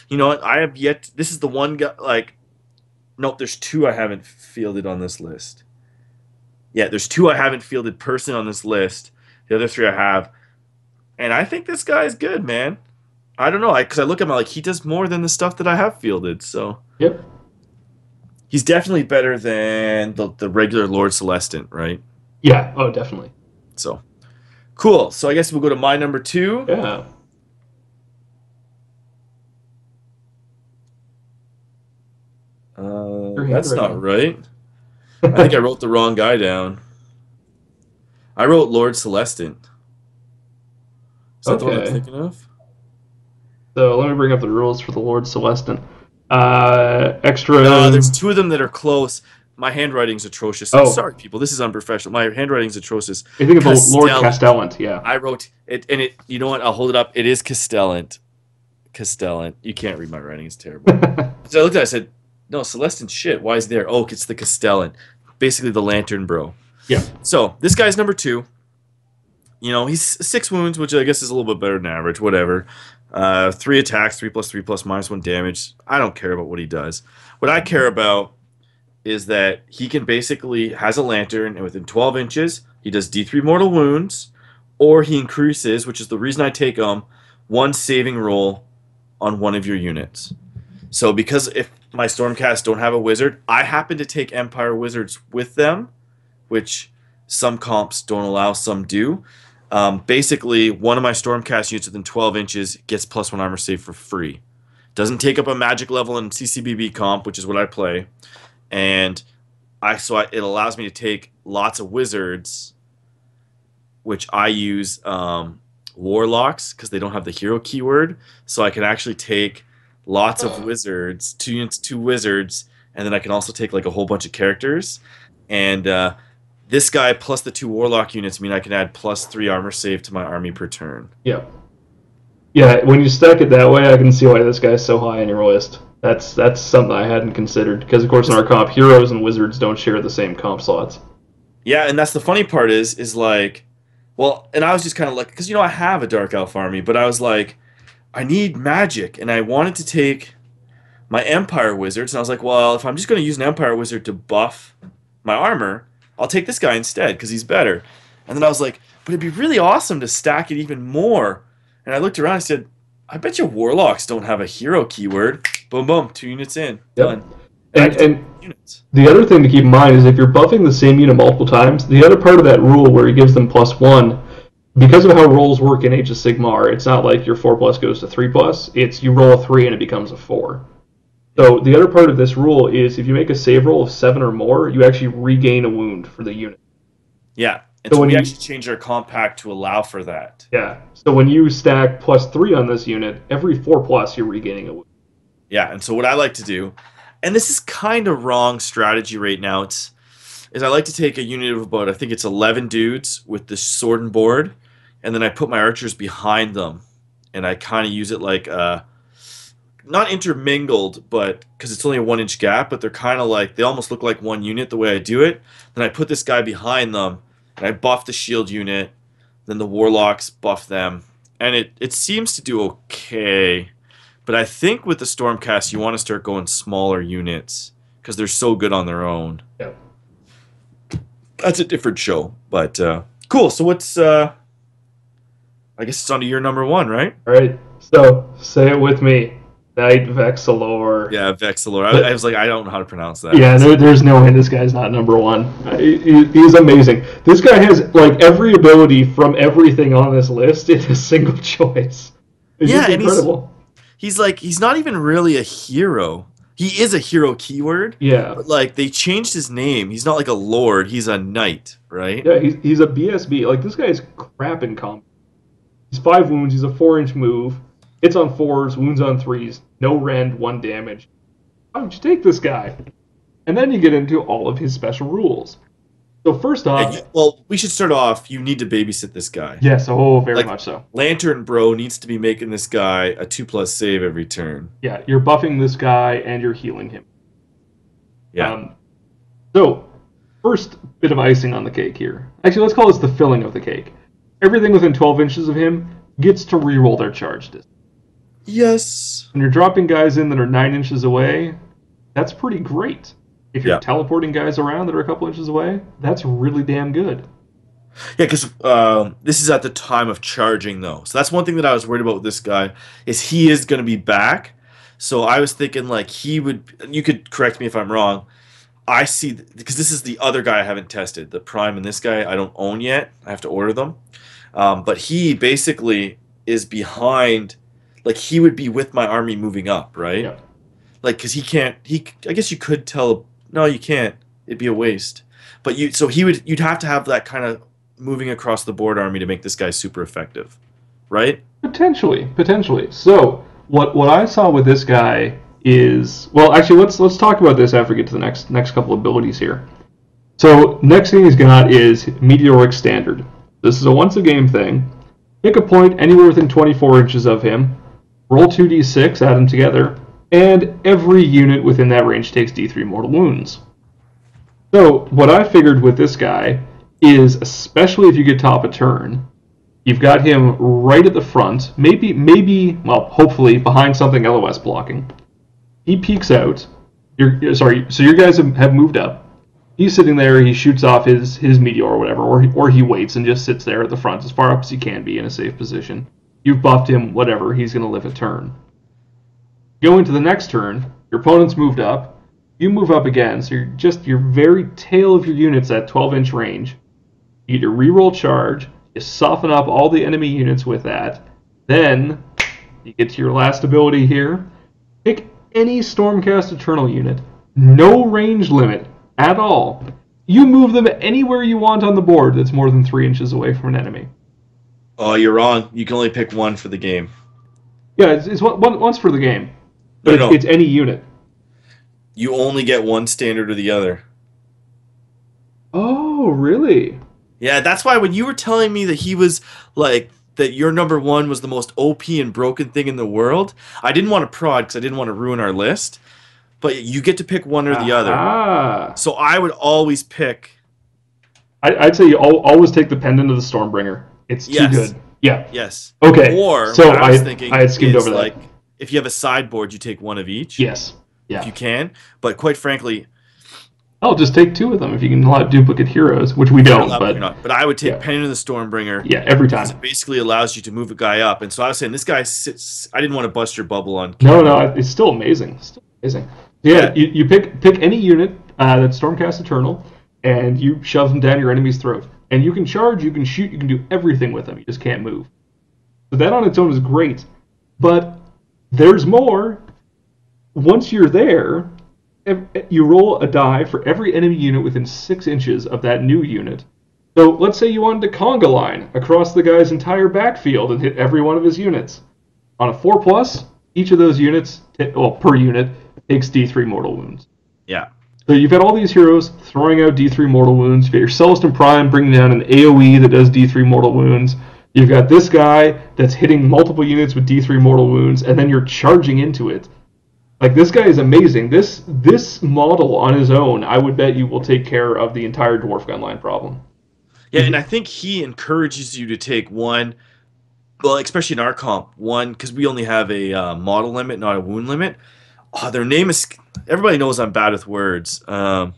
you know what? I have yet. This is the one guy. Like, nope. There's 2 I haven't fielded on this list. Yeah, there's 2 I haven't fielded personally on this list. The other 3 I have, and I think this guy's good, man. I don't know, because I look at him like he does more than the stuff that I have fielded. So yep. He's definitely better than the regular Lord Celestant, right? Yeah, oh, definitely. So, cool. So I guess we'll go to my number 2. Yeah. That's not right. I think I wrote the wrong guy down. I wrote Lord Celestant. Is that the one I'm thinking of? So let me bring up the rules for the Lord Celestant. Extra. No, there's 2 of them that are close. My handwriting's atrocious. I'm sorry, people. This is unprofessional. My handwriting's atrocious. You think about Lord Castellant, yeah. I wrote it, and it. You know what? I'll hold it up. It is Castellant. Castellant. You can't read my writing. It's terrible. So I looked at it. I said, no, Celestant's shit. Why is there? Oh, it's the Castellant. Basically the Lantern Bro. Yeah. So this guy's number 2. He's 6 wounds, which I guess is a little bit better than average. Whatever. 3 attacks, 3+3+, -1 damage. I don't care about what he does. What I care about is that he can basically has a lantern, and within 12 inches, he does D3 mortal wounds, or he increases, which is the reason I take him, 1 saving roll on one of your units. So because if my Stormcast don't have a wizard, I happen to take Empire Wizards with them, which some comps don't allow, some do. Basically, one of my Stormcast units within 12 inches gets +1 armor save for free. Doesn't take up a magic level in CCBB comp, which is what I play. And it allows me to take lots of wizards, which I use warlocks because they don't have the hero keyword. So I can actually take lots of wizards, 2 units, 2 wizards, and then I can also take like a whole bunch of characters. And this guy plus the 2 warlock units mean I can add +3 armor save to my army per turn. Yeah. Yeah, when you stack it that way, I can see why this guy's so high on your list. That's something I hadn't considered, because of course in our comp, heroes and wizards don't share the same comp slots. Yeah, and that's the funny part is like, well, and I was just kind of like, because I have a Dark Elf army, but I was like, I need magic, and I wanted to take my Empire Wizards, and I was like, well, if I'm just going to use an Empire Wizard to buff my armor, I'll take this guy instead, because he's better. And then I was like, but it'd be really awesome to stack it even more. And I looked around and said, I bet you warlocks don't have a hero keyword. Boom, boom, 2 units in. Done. And the other thing to keep in mind is if you're buffing the same unit multiple times, the other part of that rule where he gives them +1, because of how rolls work in Age of Sigmar, it's not like your 4+ goes to 3+. It's you roll a 3 and it becomes a 4. So the other part of this rule is if you make a save roll of 7 or more, you actually regain a wound for the unit. Yeah. And so we actually changed our compact to allow for that. Yeah. So when you stack +3 on this unit, every 4+, you're regaining a wound. Yeah, and so what I like to do, and this is kind of wrong strategy right now, is I like to take a unit of about, I think it's 11 dudes with the sword and board, and then I put my archers behind them, and I kind of use it like not intermingled, but because it's only a 1 inch gap, but they're kind of like, they almost look like one unit the way I do it. Then I put this guy behind them, and I buff the shield unit. Then the warlocks buff them, and it seems to do okay. But I think with the Stormcast, you want to start going smaller units because they're so good on their own. Yeah. That's a different show, but cool. So what's I guess it's on to your number one, right? All right. So say it with me. Knight Vexilor. Yeah, Vexilor. I was like, I don't know how to pronounce that. Yeah, there's no way this guy's not number one. He's amazing. This guy has like every ability from everything on this list in a single choice. It's just incredible. He's not even really a hero. He is a hero keyword. Yeah. But like they changed his name. He's not like a lord. He's a knight, right? Yeah, he's a BSB. Like this guy is crap in combat. He's 5 wounds. He's a 4-inch move. Hits on 4s, wounds on 3s, no rend, 1 damage. Why don't you take this guy? And then you get into all of his special rules. So first off... well, we should start off, you need to babysit this guy. Yes, very much so. Lantern Bro needs to be making this guy a 2+ save every turn. Yeah, you're buffing this guy and you're healing him. Yeah. So, first bit of icing on the cake here. Actually, let's call this the filling of the cake. Everything within 12 inches of him gets to reroll their charge distance. Yes. When you're dropping guys in that are 9 inches away, that's pretty great. If you're teleporting guys around that are a couple inches away, that's really damn good. Yeah, because this is at the time of charging, though. So that's one thing that I was worried about with this guy, is he is going to be back. So I was thinking, like, he would... You could correct me if I'm wrong. I see... Because this is the other guy I haven't tested. The Prime and this guy I don't own yet. I have to order them. But he basically is behind... Like, he would be with my army moving up, right? Yeah. Like, because he can't... I guess you could tell... No, you can't. It'd be a waste. But you'd have to have that kind of moving across the board army to make this guy super effective, right? Potentially. So, what I saw with this guy is... Well, actually, let's talk about this after we get to the next couple abilities here. So, next thing he's got is Meteoric Standard. This is a once-a-game thing. Pick a point anywhere within 24 inches of him. Roll 2d6, add them together, and every unit within that range takes d3 mortal wounds. So, what I figured with this guy is, especially if you get top of turn, you've got him right at the front, maybe, well, hopefully, behind something LOS blocking. He peeks out. So your guys have moved up. He's sitting there, he shoots off his meteor or whatever, or he waits and just sits there at the front, as far up as he can be in a safe position. You've buffed him, whatever, he's going to live a turn. Go into the next turn, your opponent's moved up, you move up again, so your very tail of your unit's at 12-inch range. You get your reroll charge, you soften up all the enemy units with that, then you get to your last ability here. Pick any Stormcast Eternal unit, no range limit at all. You move them anywhere you want on the board that's more than 3 inches away from an enemy. Oh, you're wrong. You can only pick one for the game. Yeah, it's once for the game. But it's any unit. You only get one standard or the other. Oh, really? Yeah, that's why when you were telling me that he was like that your number one was the most OP and broken thing in the world, I didn't want to prod because I didn't want to ruin our list. But you get to pick one or the other. So I would always pick... I'd say you always take the Pendant of the Stormbringer. It's too good. Yeah. Yes. Okay. Or so what I was thinking I had skimmed over that. Like, if you have a sideboard, you take one of each. Yes. Yeah. If you can. But quite frankly... I'll just take 2 of them if you can allow duplicate heroes, which we don't. But I would take Pendant of the Stormbringer. Yeah, every time. Because it basically allows you to move a guy up. And so I was saying, this guy sits... I didn't want to bust your bubble on... No, it's still amazing. Yeah, you pick any unit that's Stormcast Eternal, and you shove them down your enemy's throat. And you can charge, you can shoot, you can do everything with them. You just can't move. So that on its own is great. But there's more. Once you're there, you roll a die for every enemy unit within 6 inches of that new unit. So let's say you wanted to conga line across the guy's entire backfield and hit every one of his units. On a 4+, each of those units, per unit, takes D3 mortal wounds. Yeah. So you've got all these heroes throwing out D3 mortal wounds. You've got your Celestin Prime bringing down an AoE that does D3 mortal wounds. You've got this guy that's hitting multiple units with D3 mortal wounds, and then you're charging into it. Like, this guy is amazing. This model on his own, I would bet you will take care of the entire dwarf gun line problem. Yeah, and I think he encourages you to take one, well, especially in our comp, one, because we only have a model limit, not a wound limit. Oh, their name is, everybody knows I'm bad with words. A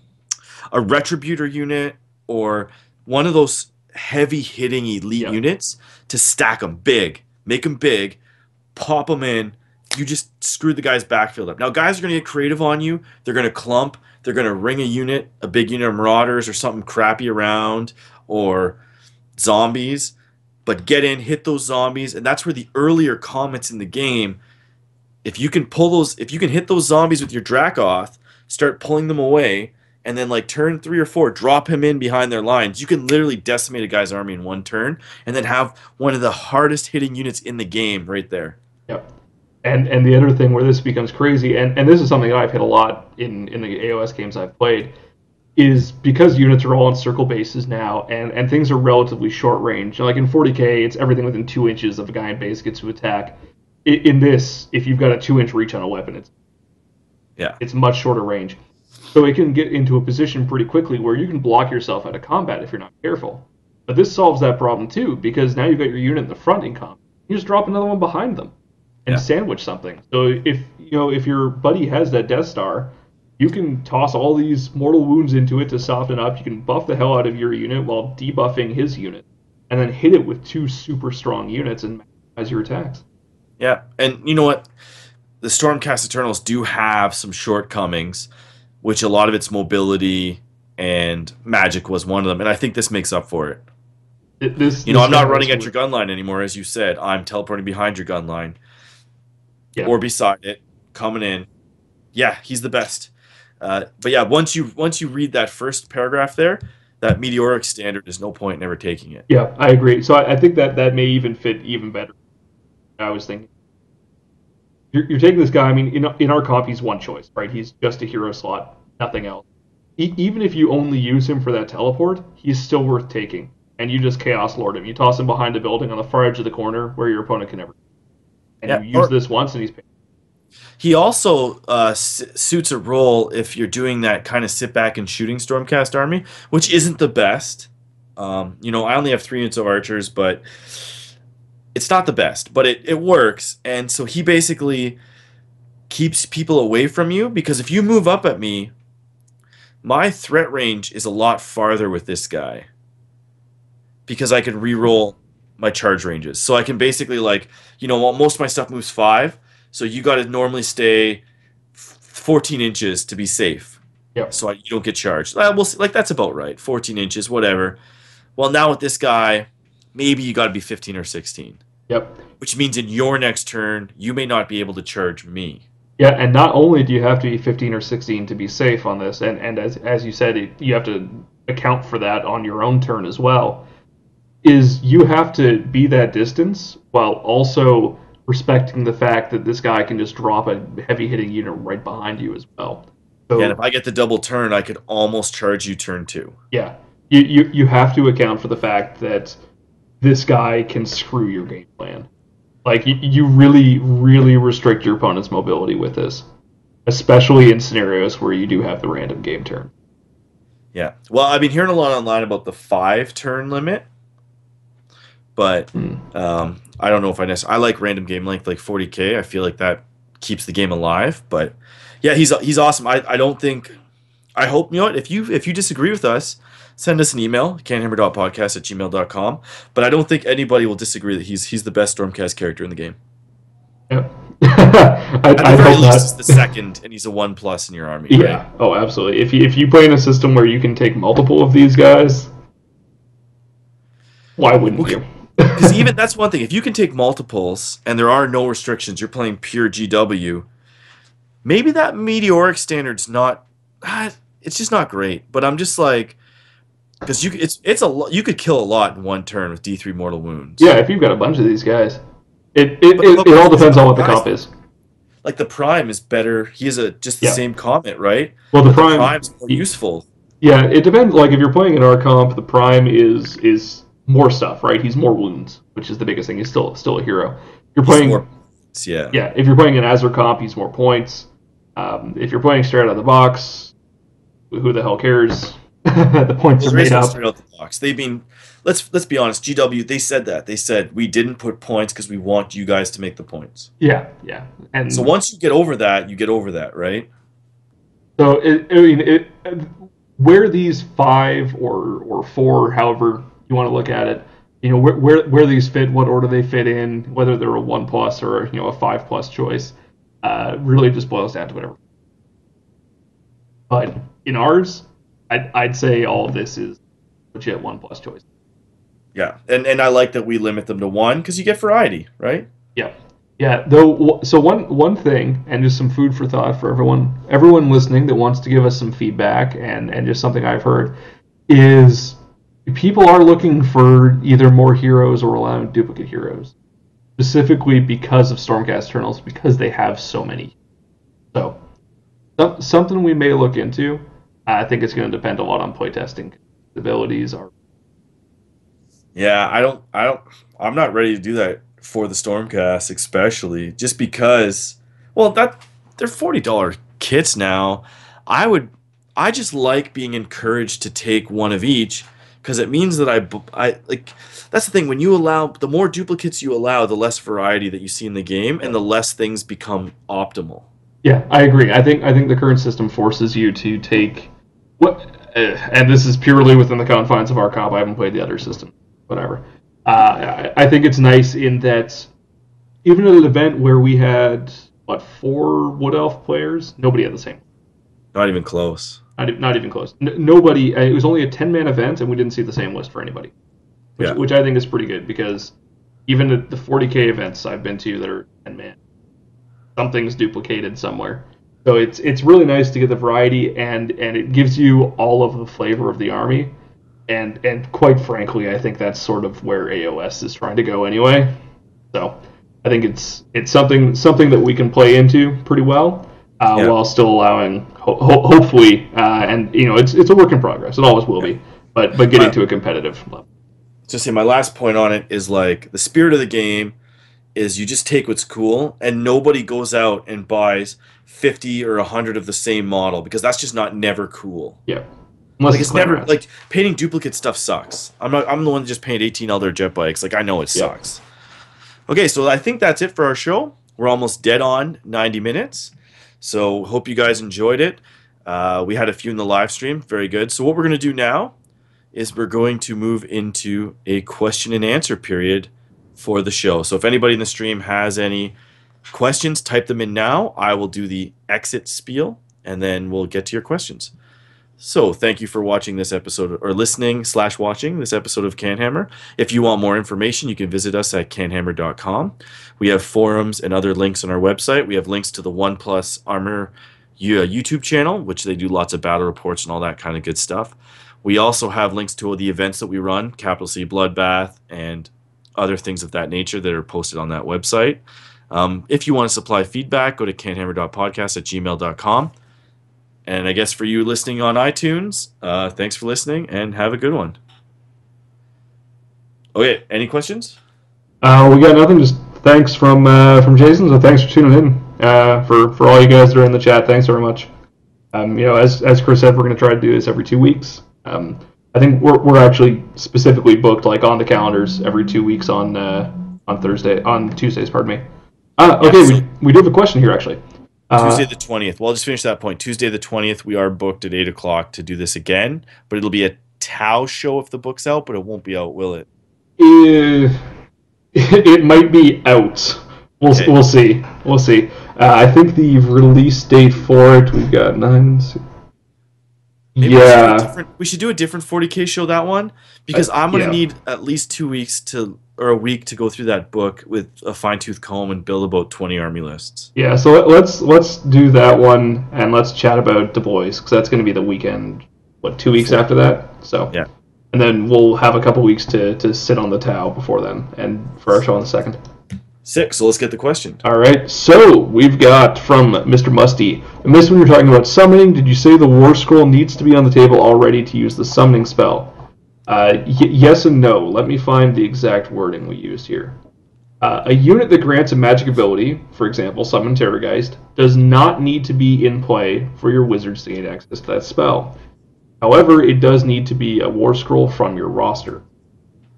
Retributor unit or one of those heavy hitting elite units to stack them big, make them big, pop them in. You just screw the guy's backfield up. Now, guys are going to get creative on you. They're going to clump. They're going to ring a unit, a big unit of Marauders or something crappy around, or zombies. But get in, hit those zombies, and that's where the earlier comments in the game, if you can hit those zombies with your Dracoth, start pulling them away, and then like turn 3 or 4, drop him in behind their lines, you can literally decimate a guy's army in one turn, and then have one of the hardest hitting units in the game right there. Yep. And the other thing where this becomes crazy, and this is something I've hit a lot in the AOS games I've played, is because units are all on circle bases now, and things are relatively short range. Like in 40k, it's everything within 2 inches of a guy in base gets to attack. In this, if you've got a 2-inch reach on a weapon, it's much shorter range. So it can get into a position pretty quickly where you can block yourself out of combat if you're not careful. But this solves that problem too, because now you've got your unit in the front in combat. You just drop another one behind them and sandwich something. So if your buddy has that Death Star, you can toss all these mortal wounds into it to soften up. You can buff the hell out of your unit while debuffing his unit, and then hit it with 2 super strong units and maximize your attacks. Yeah, and you know what? The Stormcast Eternals do have some shortcomings, which a lot of its mobility and magic was one of them, and I think this makes up for it. I'm not running at your gun line anymore, as you said. I'm teleporting behind your gun line. Yeah. Or beside it, coming in. Yeah, he's the best. But yeah, once you read that first paragraph there, that meteoric standard, there's no point in ever taking it. Yeah, I agree. So I think that may even fit even better. I was thinking. You're taking this guy, I mean, in our comp, he's one choice, right? He's just a hero slot, nothing else. Even if you only use him for that teleport, he's still worth taking. And you just Chaos Lord him. You toss him behind a building on the far edge of the corner where your opponent can never. And you use this once, and he's paid. He also suits a role if you're doing that kind of sit back and shooting Stormcast army, which isn't the best. I only have 3 units of archers, but it's not the best. But it works, and so he basically keeps people away from you, because if you move up at me, my threat range is a lot farther with this guy, because I can reroll my charge ranges. So I can basically, most of my stuff moves 5, so you got to normally stay 14 inches to be safe. Yep. So you don't get charged. We'll see, that's about right. 14 inches, whatever. Well, now with this guy, maybe you got to be 15 or 16. Yep. Which means in your next turn, you may not be able to charge me. Yeah, and not only do you have to be 15 or 16 to be safe on this, and as you said, you have to account for that on your own turn as well, is you have to be that distance while also respecting the fact that this guy can just drop a heavy-hitting unit right behind you as well. So, and if I get the double turn, I could almost charge you turn 2. Yeah, you have to account for the fact that this guy can screw your game plan. Like, you really, really restrict your opponent's mobility with this, especially in scenarios where you do have the random game turn. Yeah. Well, I've been hearing a lot online about the 5-turn limit, but I don't know if I like random game length, like 40k. I feel like that keeps the game alive. But yeah, he's awesome. I hope, if you disagree with us, send us an email, canhammer.podcast@gmail.com. But I don't think anybody will disagree that he's the best Stormcast character in the game. Yep. At the very least, he's the second, and he's a 1+ in your army. Yeah. Right? Oh, absolutely. If you play in a system where you can take multiple of these guys, why wouldn't you? Because even that's one thing. If you can take multiples and there are no restrictions, you're playing pure GW. Maybe that meteoric standard's not. It's just not great. But I'm just like, because you could kill a lot in one turn with D3 mortal wounds. Yeah, if you've got a bunch of these guys, it all depends on what the comp is. Like the Prime is better. He has just the same comment, right? Well, the Prime's more useful. Yeah, it depends. Like if you're playing in our comp, the Prime is more stuff, right? He's more wounds, which is the biggest thing. He's still a hero. You're He's playing, more, yeah. yeah. If you're playing an Azure comp, he's more points. If you're playing straight out of the box, who the hell cares? The points are made up. Straight out the box. They've been. Let's be honest. GW, they said that. They said we didn't put points because we want you guys to make the points. Yeah. And so once you get over that, right? So where these 5 or 4, however you want to look at it, where these fit, what order they fit in, whether they're a 1+ or a 5+ choice, really just boils down to whatever. But in ours, I'd say all of this is legit 1+ choice. Yeah, and I like that we limit them to 1 because you get variety, right? Yeah. Though, so one thing, and just some food for thought for everyone listening that wants to give us some feedback, and just something I've heard, is people are looking for either more heroes or allowing duplicate heroes, specifically because of Stormcast Eternals, because they have so many. So, something we may look into. I think it's going to depend a lot on playtesting. Abilities are. Yeah, I'm not ready to do that for the Stormcast, especially just because. Well, they're $40 kits now. I just like being encouraged to take one of each because it means that I like. That's the thing. When you allow, the more duplicates you allow, the less variety that you see in the game, and the less things become optimal. Yeah, I agree. I think the current system forces you to take what, and this is purely within the confines of our comp. I haven't played the other system, whatever. I think it's nice in that even at an event where we had 4 Wood Elf players, nobody had the same. Not even close. Not even close. Nobody. It was only a 10-man event, and we didn't see the same list for anybody, which I think is pretty good because even at the 40K events I've been to that are 10-man, something's duplicated somewhere. So it's really nice to get the variety, and it gives you all of the flavor of the army, and quite frankly, I think that's sort of where AOS is trying to go anyway. So I think it's something that we can play into pretty well, while still allowing hopefully, and it's a work in progress. It always will be, but getting to a competitive level. Just say my last point on it is like the spirit of the game is you just take what's cool, and nobody goes out and buys 50 or 100 of the same model because that's just never cool. Yeah. Like it's never like painting duplicate stuff sucks. I'm the one that just painted 18 Elder Jet bikes. Like I know it sucks. Okay, so I think that's it for our show. We're almost dead on 90 minutes. So hope you guys enjoyed it. We had a few in the live stream. Very good. So what we're going to do now is we're going to move into a question and answer period for the show. So if anybody in the stream has any questions, type them in now. I will do the exit spiel, and then we'll get to your questions. So thank you for watching this episode, or listening/watching this episode of CanHammer. If you want more information, you can visit us at canhammer.com. We have forums and other links on our website. We have links to the OnePlus Armor YouTube channel, which they do lots of battle reports and all that kind of good stuff. We also have links to all the events that we run, Capital C Bloodbath, and other things of that nature that are posted on that website. If you want to supply feedback, go to canhammer.podcast@gmail.com. And I guess for you listening on iTunes, thanks for listening and have a good one. Okay, any questions? We got nothing. Just thanks from Jason. So thanks for tuning in. For all you guys that are in the chat, thanks very much. As Chris said, we're going to try to do this every 2 weeks. I think we're actually specifically booked like on the calendars every 2 weeks on Tuesdays. Pardon me. We do have a question here actually. Tuesday the 20th. Well, I'll just finish that point. Tuesday the 20th, we are booked at 8 o'clock to do this again, but it'll be a Tau show if the book's out, but it won't be out, will it? It might be out. We'll see. We'll see. I think the release date for it, we've got 9. Maybe we should do a different 40K show, that one, because I'm going to need at least 2 weeks or a week to go through that book with a fine-tooth comb and build about 20 army lists. Yeah, so let's do that one, and let's chat about Du Bois, because that's going to be the weekend, 2 weeks after that? So yeah. And then we'll have a couple weeks to sit on the Tau before then, and for our show on the 2nd. Sick, so let's get the question. All right, so we've got from Mr. Musty. And this one you're talking about summoning. Did you say the War Scroll needs to be on the table already to use the summoning spell? Yes and no. Let me find the exact wording we used here. A unit that grants a magic ability, for example, Summon Terrorgeist, does not need to be in play for your wizards to gain access to that spell. However, it does need to be a war scroll from your roster.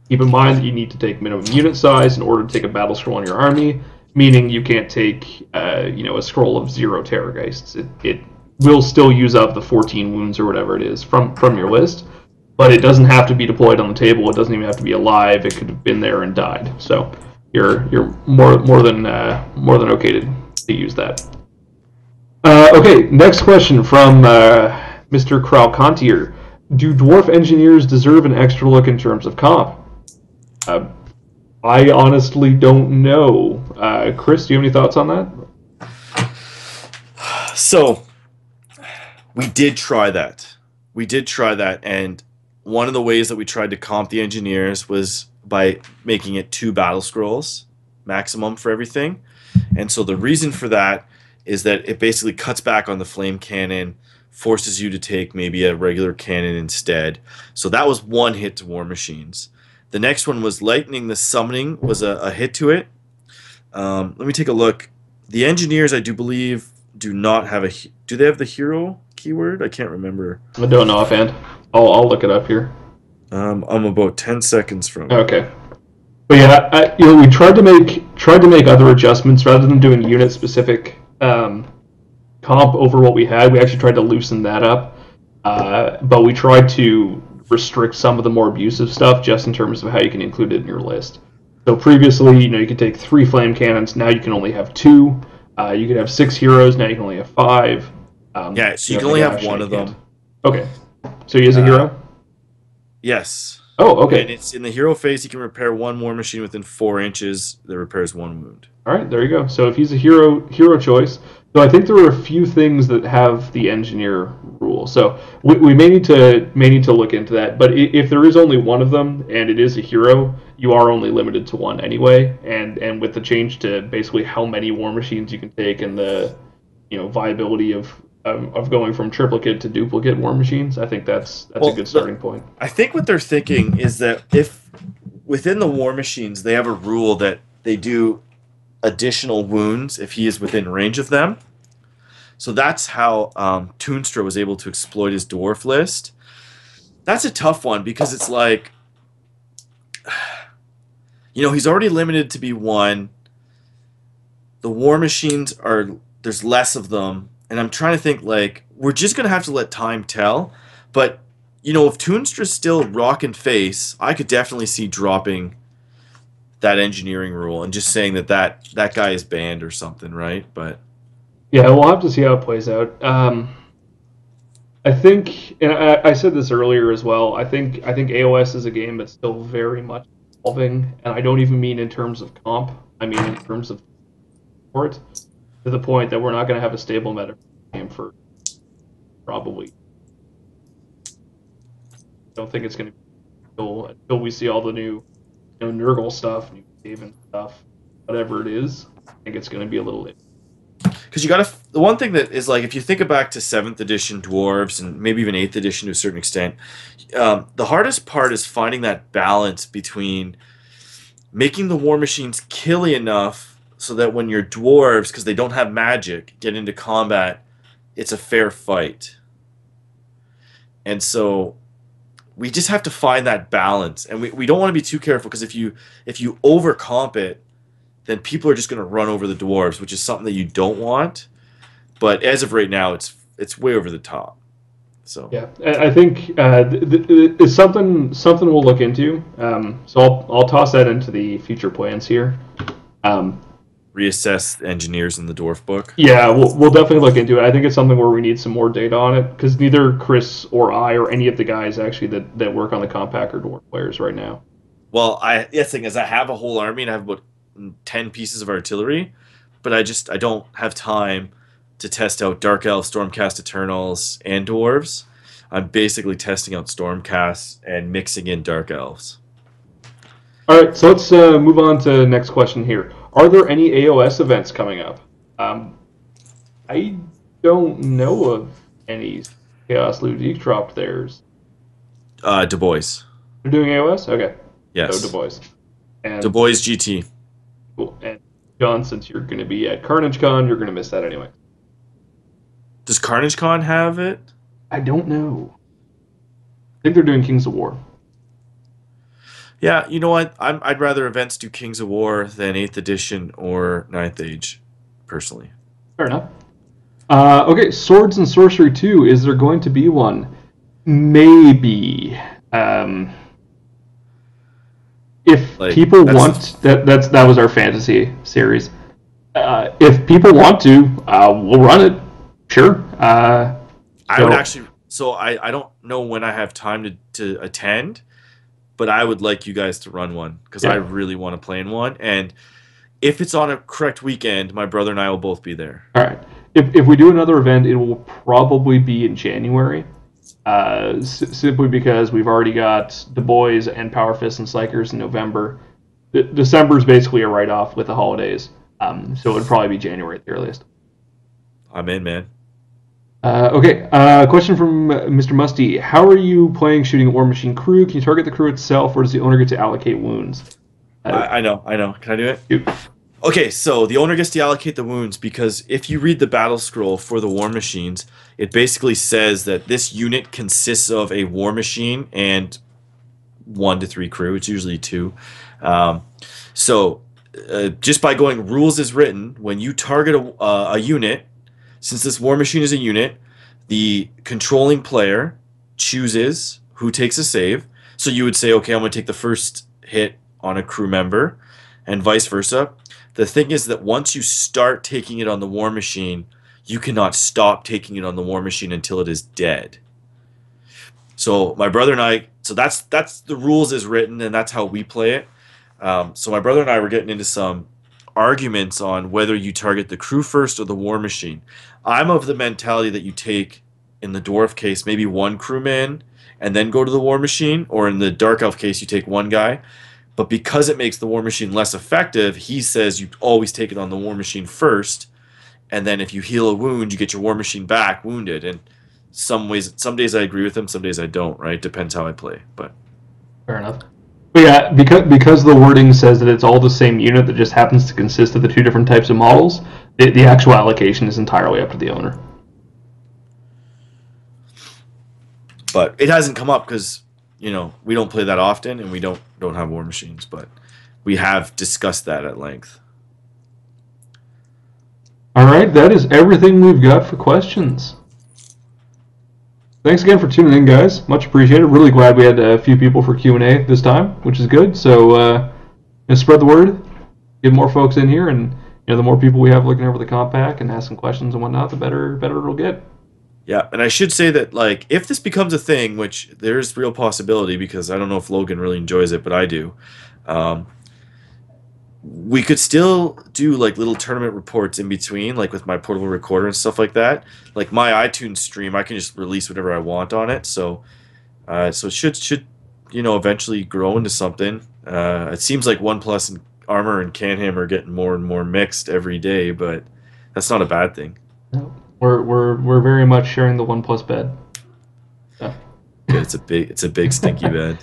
Keep in mind that you need to take minimum unit size in order to take a battle scroll in your army, meaning you can't take a scroll of 0 Terrorgeists. It will still use up the 14 wounds or whatever it is from your list, but it doesn't have to be deployed on the table. It doesn't even have to be alive. It could have been there and died. So you're more than okay to use that. Okay, next question from Mr. Kralkantier. Do dwarf engineers deserve an extra look in terms of comp? I honestly don't know. Chris, do you have any thoughts on that? So, we did try that. And one of the ways that we tried to comp the engineers was by making it 2 battle scrolls maximum for everything. And so the reason for that is that it basically cuts back on the flame cannon, forces you to take maybe a regular cannon instead. So that was one hit to War Machines. The next one was Lightning the Summoning was a hit to it. Let me take a look. The engineers, I do believe, do not have a... Do they have the hero keyword? I can't remember. I don't know offhand. I'll look it up here. I'm about 10 seconds from... Okay. But yeah, we tried to make other adjustments rather than doing unit specific comp over what we had. We actually tried to loosen that up, but we tried to restrict some of the more abusive stuff just in terms of how you can include it in your list. So previously, you could take 3 flame cannons. Now you can only have 2. You could have 6 heroes. Now you can only have 5. Yeah, so you can only have one of them. Okay. So he is a hero? Yes. Oh, okay. And it's in the hero phase, he can repair 1 War Machine within 4 inches that repairs 1 wound. All right, there you go. So if he's a hero choice, so I think there are a few things that have the engineer rule. So we may need to look into that. But if there is only one of them and it is a hero, you are only limited to 1 anyway. And with the change to basically how many War Machines you can take and the viability of going from triplicate to duplicate War Machines, I think that's a good starting point. I think what they're thinking is that if within the War Machines they have a rule that they do additional wounds if he is within range of them. So that's how Toonstra was able to exploit his dwarf list. That's a tough one because it's like, he's already limited to be 1. The War Machines there's less of them. And I'm trying to think, we're just going to have to let time tell. But, if Toonstra's still rockin' face, I could definitely see dropping that engineering rule and just saying that guy is banned or something, right? But yeah, we'll have to see how it plays out. I think, and I said this earlier as well, I think AOS is a game that's still very much evolving, and I don't even mean in terms of comp. I mean in terms of support, to the point that we're not going to have a stable meta game for probably. I don't think it's going to be until we see all the new Nurgle stuff, new Haven stuff, whatever it is. I think it's going to be a little late. Because the one thing that is if you think back to 7th edition dwarves and maybe even 8th edition to a certain extent, the hardest part is finding that balance between making the War Machines killy enough so that when your dwarves, because they don't have magic, get into combat, it's a fair fight. And so we just have to find that balance. And we don't want to be too careful, because if you overcomp it, then people are just going to run over the dwarves, which is something that you don't want. But as of right now, it's way over the top. So yeah, I think it's something we'll look into. So I'll toss that into the future plans here. Reassess engineers in the dwarf book. Yeah, we'll definitely look into it. I think it's something where we need some more data on it, because neither Chris or I or any of the guys actually that work on the Compact dwarf players right now. Well, the thing is, I have a whole army and I have about 10 pieces of artillery, but I don't have time to test out Dark Elves, Stormcast Eternals, and Dwarves. I'm basically testing out Stormcasts and mixing in Dark Elves. All right, so let's move on to the next question here. Are there any AOS events coming up? I don't know of any. Chaos Ludique dropped theirs. Du Bois. They're doing AOS? Okay. Yes. So Du Bois. And Du Bois GT. cool. And John, since you're going to be at Carnage Con, you're going to miss that anyway. Does Carnage Con have it? I don't know. I think they're doing Kings of War. Yeah, you know what? I'd rather events do Kings of War than 8th Edition or 9th Age, personally. Fair enough. Okay, Swords and Sorcery 2. Is there going to be one? Maybe. If people want... That was our fantasy series. If people want to, we'll run it. Sure. I would actually... So I don't know when I have time to attend, but I would like you guys to run one because I really want to play in one. And if it's on a correct weekend, my brother and I will both be there. All right. If we do another event, it will probably be in January, simply because we've already got Du Bois and Power Fists and Psychers in November. December is basically a write-off with the holidays, so it would probably be January at the earliest. I'm in, man. Okay, question from Mr. Musty. How are you playing shooting War Machine crew? Can you target the crew itself, or does the owner get to allocate wounds? I know. Can I do it? Shoot. Okay, so the owner gets to allocate the wounds because if you read the battle scroll for the War Machines, it basically says that this unit consists of a War Machine and 1 to 3 crew. It's usually 2. Just by going rules as written, when you target a unit, since this War Machine is a unit, the controlling player chooses who takes a save. So you would say, okay, I'm going to take the first hit on a crew member, and vice versa. The thing is that once you start taking it on the War Machine, you cannot stop taking it on the War Machine until it is dead. So my brother and I, so that's the rules as written, and that's how we play it. So my brother and I were getting into some arguments on whether you target the crew first or the War Machine. I'm of the mentality that you take, in the Dwarf case, maybe 1 crewman and then go to the War Machine, or in the Dark Elf case, you take 1 guy. But because it makes the War Machine less effective, he says you always take it on the War Machine first, and then if you heal a wound, you get your War Machine back wounded. And some days I agree with him, some days I don't, right? Depends how I play. But fair enough. But yeah, because the wording says that it's all the same unit that just happens to consist of the 2 different types of models, the actual allocation is entirely up to the owner. But it hasn't come up because, we don't play that often and we don't have War Machines, but we have discussed that at length. All right, that is everything we've got for questions. Thanks again for tuning in, guys. Much appreciated. Really glad we had a few people for Q&A this time, which is good. So spread the word, get more folks in here, and the more people we have looking over the comp pack and asking questions and whatnot, the better it'll get. Yeah, and I should say that, if this becomes a thing, which there's real possibility because I don't know if Logan really enjoys it, but I do, we could still do, little tournament reports in between, with my portable recorder and stuff like that. Like, my iTunes stream, I can just release whatever I want on it, so it should eventually grow into something. It seems like OnePlus and Armor and CanHammer are getting more and more mixed every day, but that's not a bad thing. No. We're very much sharing the OnePlus bed. Yeah. It's a big stinky bed.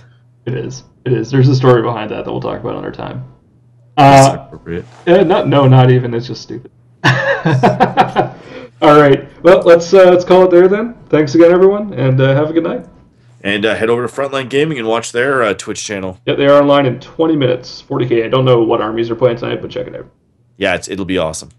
It is. There's a story behind that we'll talk about another time. That's appropriate. Not even. It's just stupid. All right. Well, let's call it there then. Thanks again, everyone, and have a good night. And head over to Frontline Gaming and watch their Twitch channel. Yeah, they are online in 20 minutes. 40K. I don't know what armies are playing tonight, but check it out. Yeah, it'll be awesome.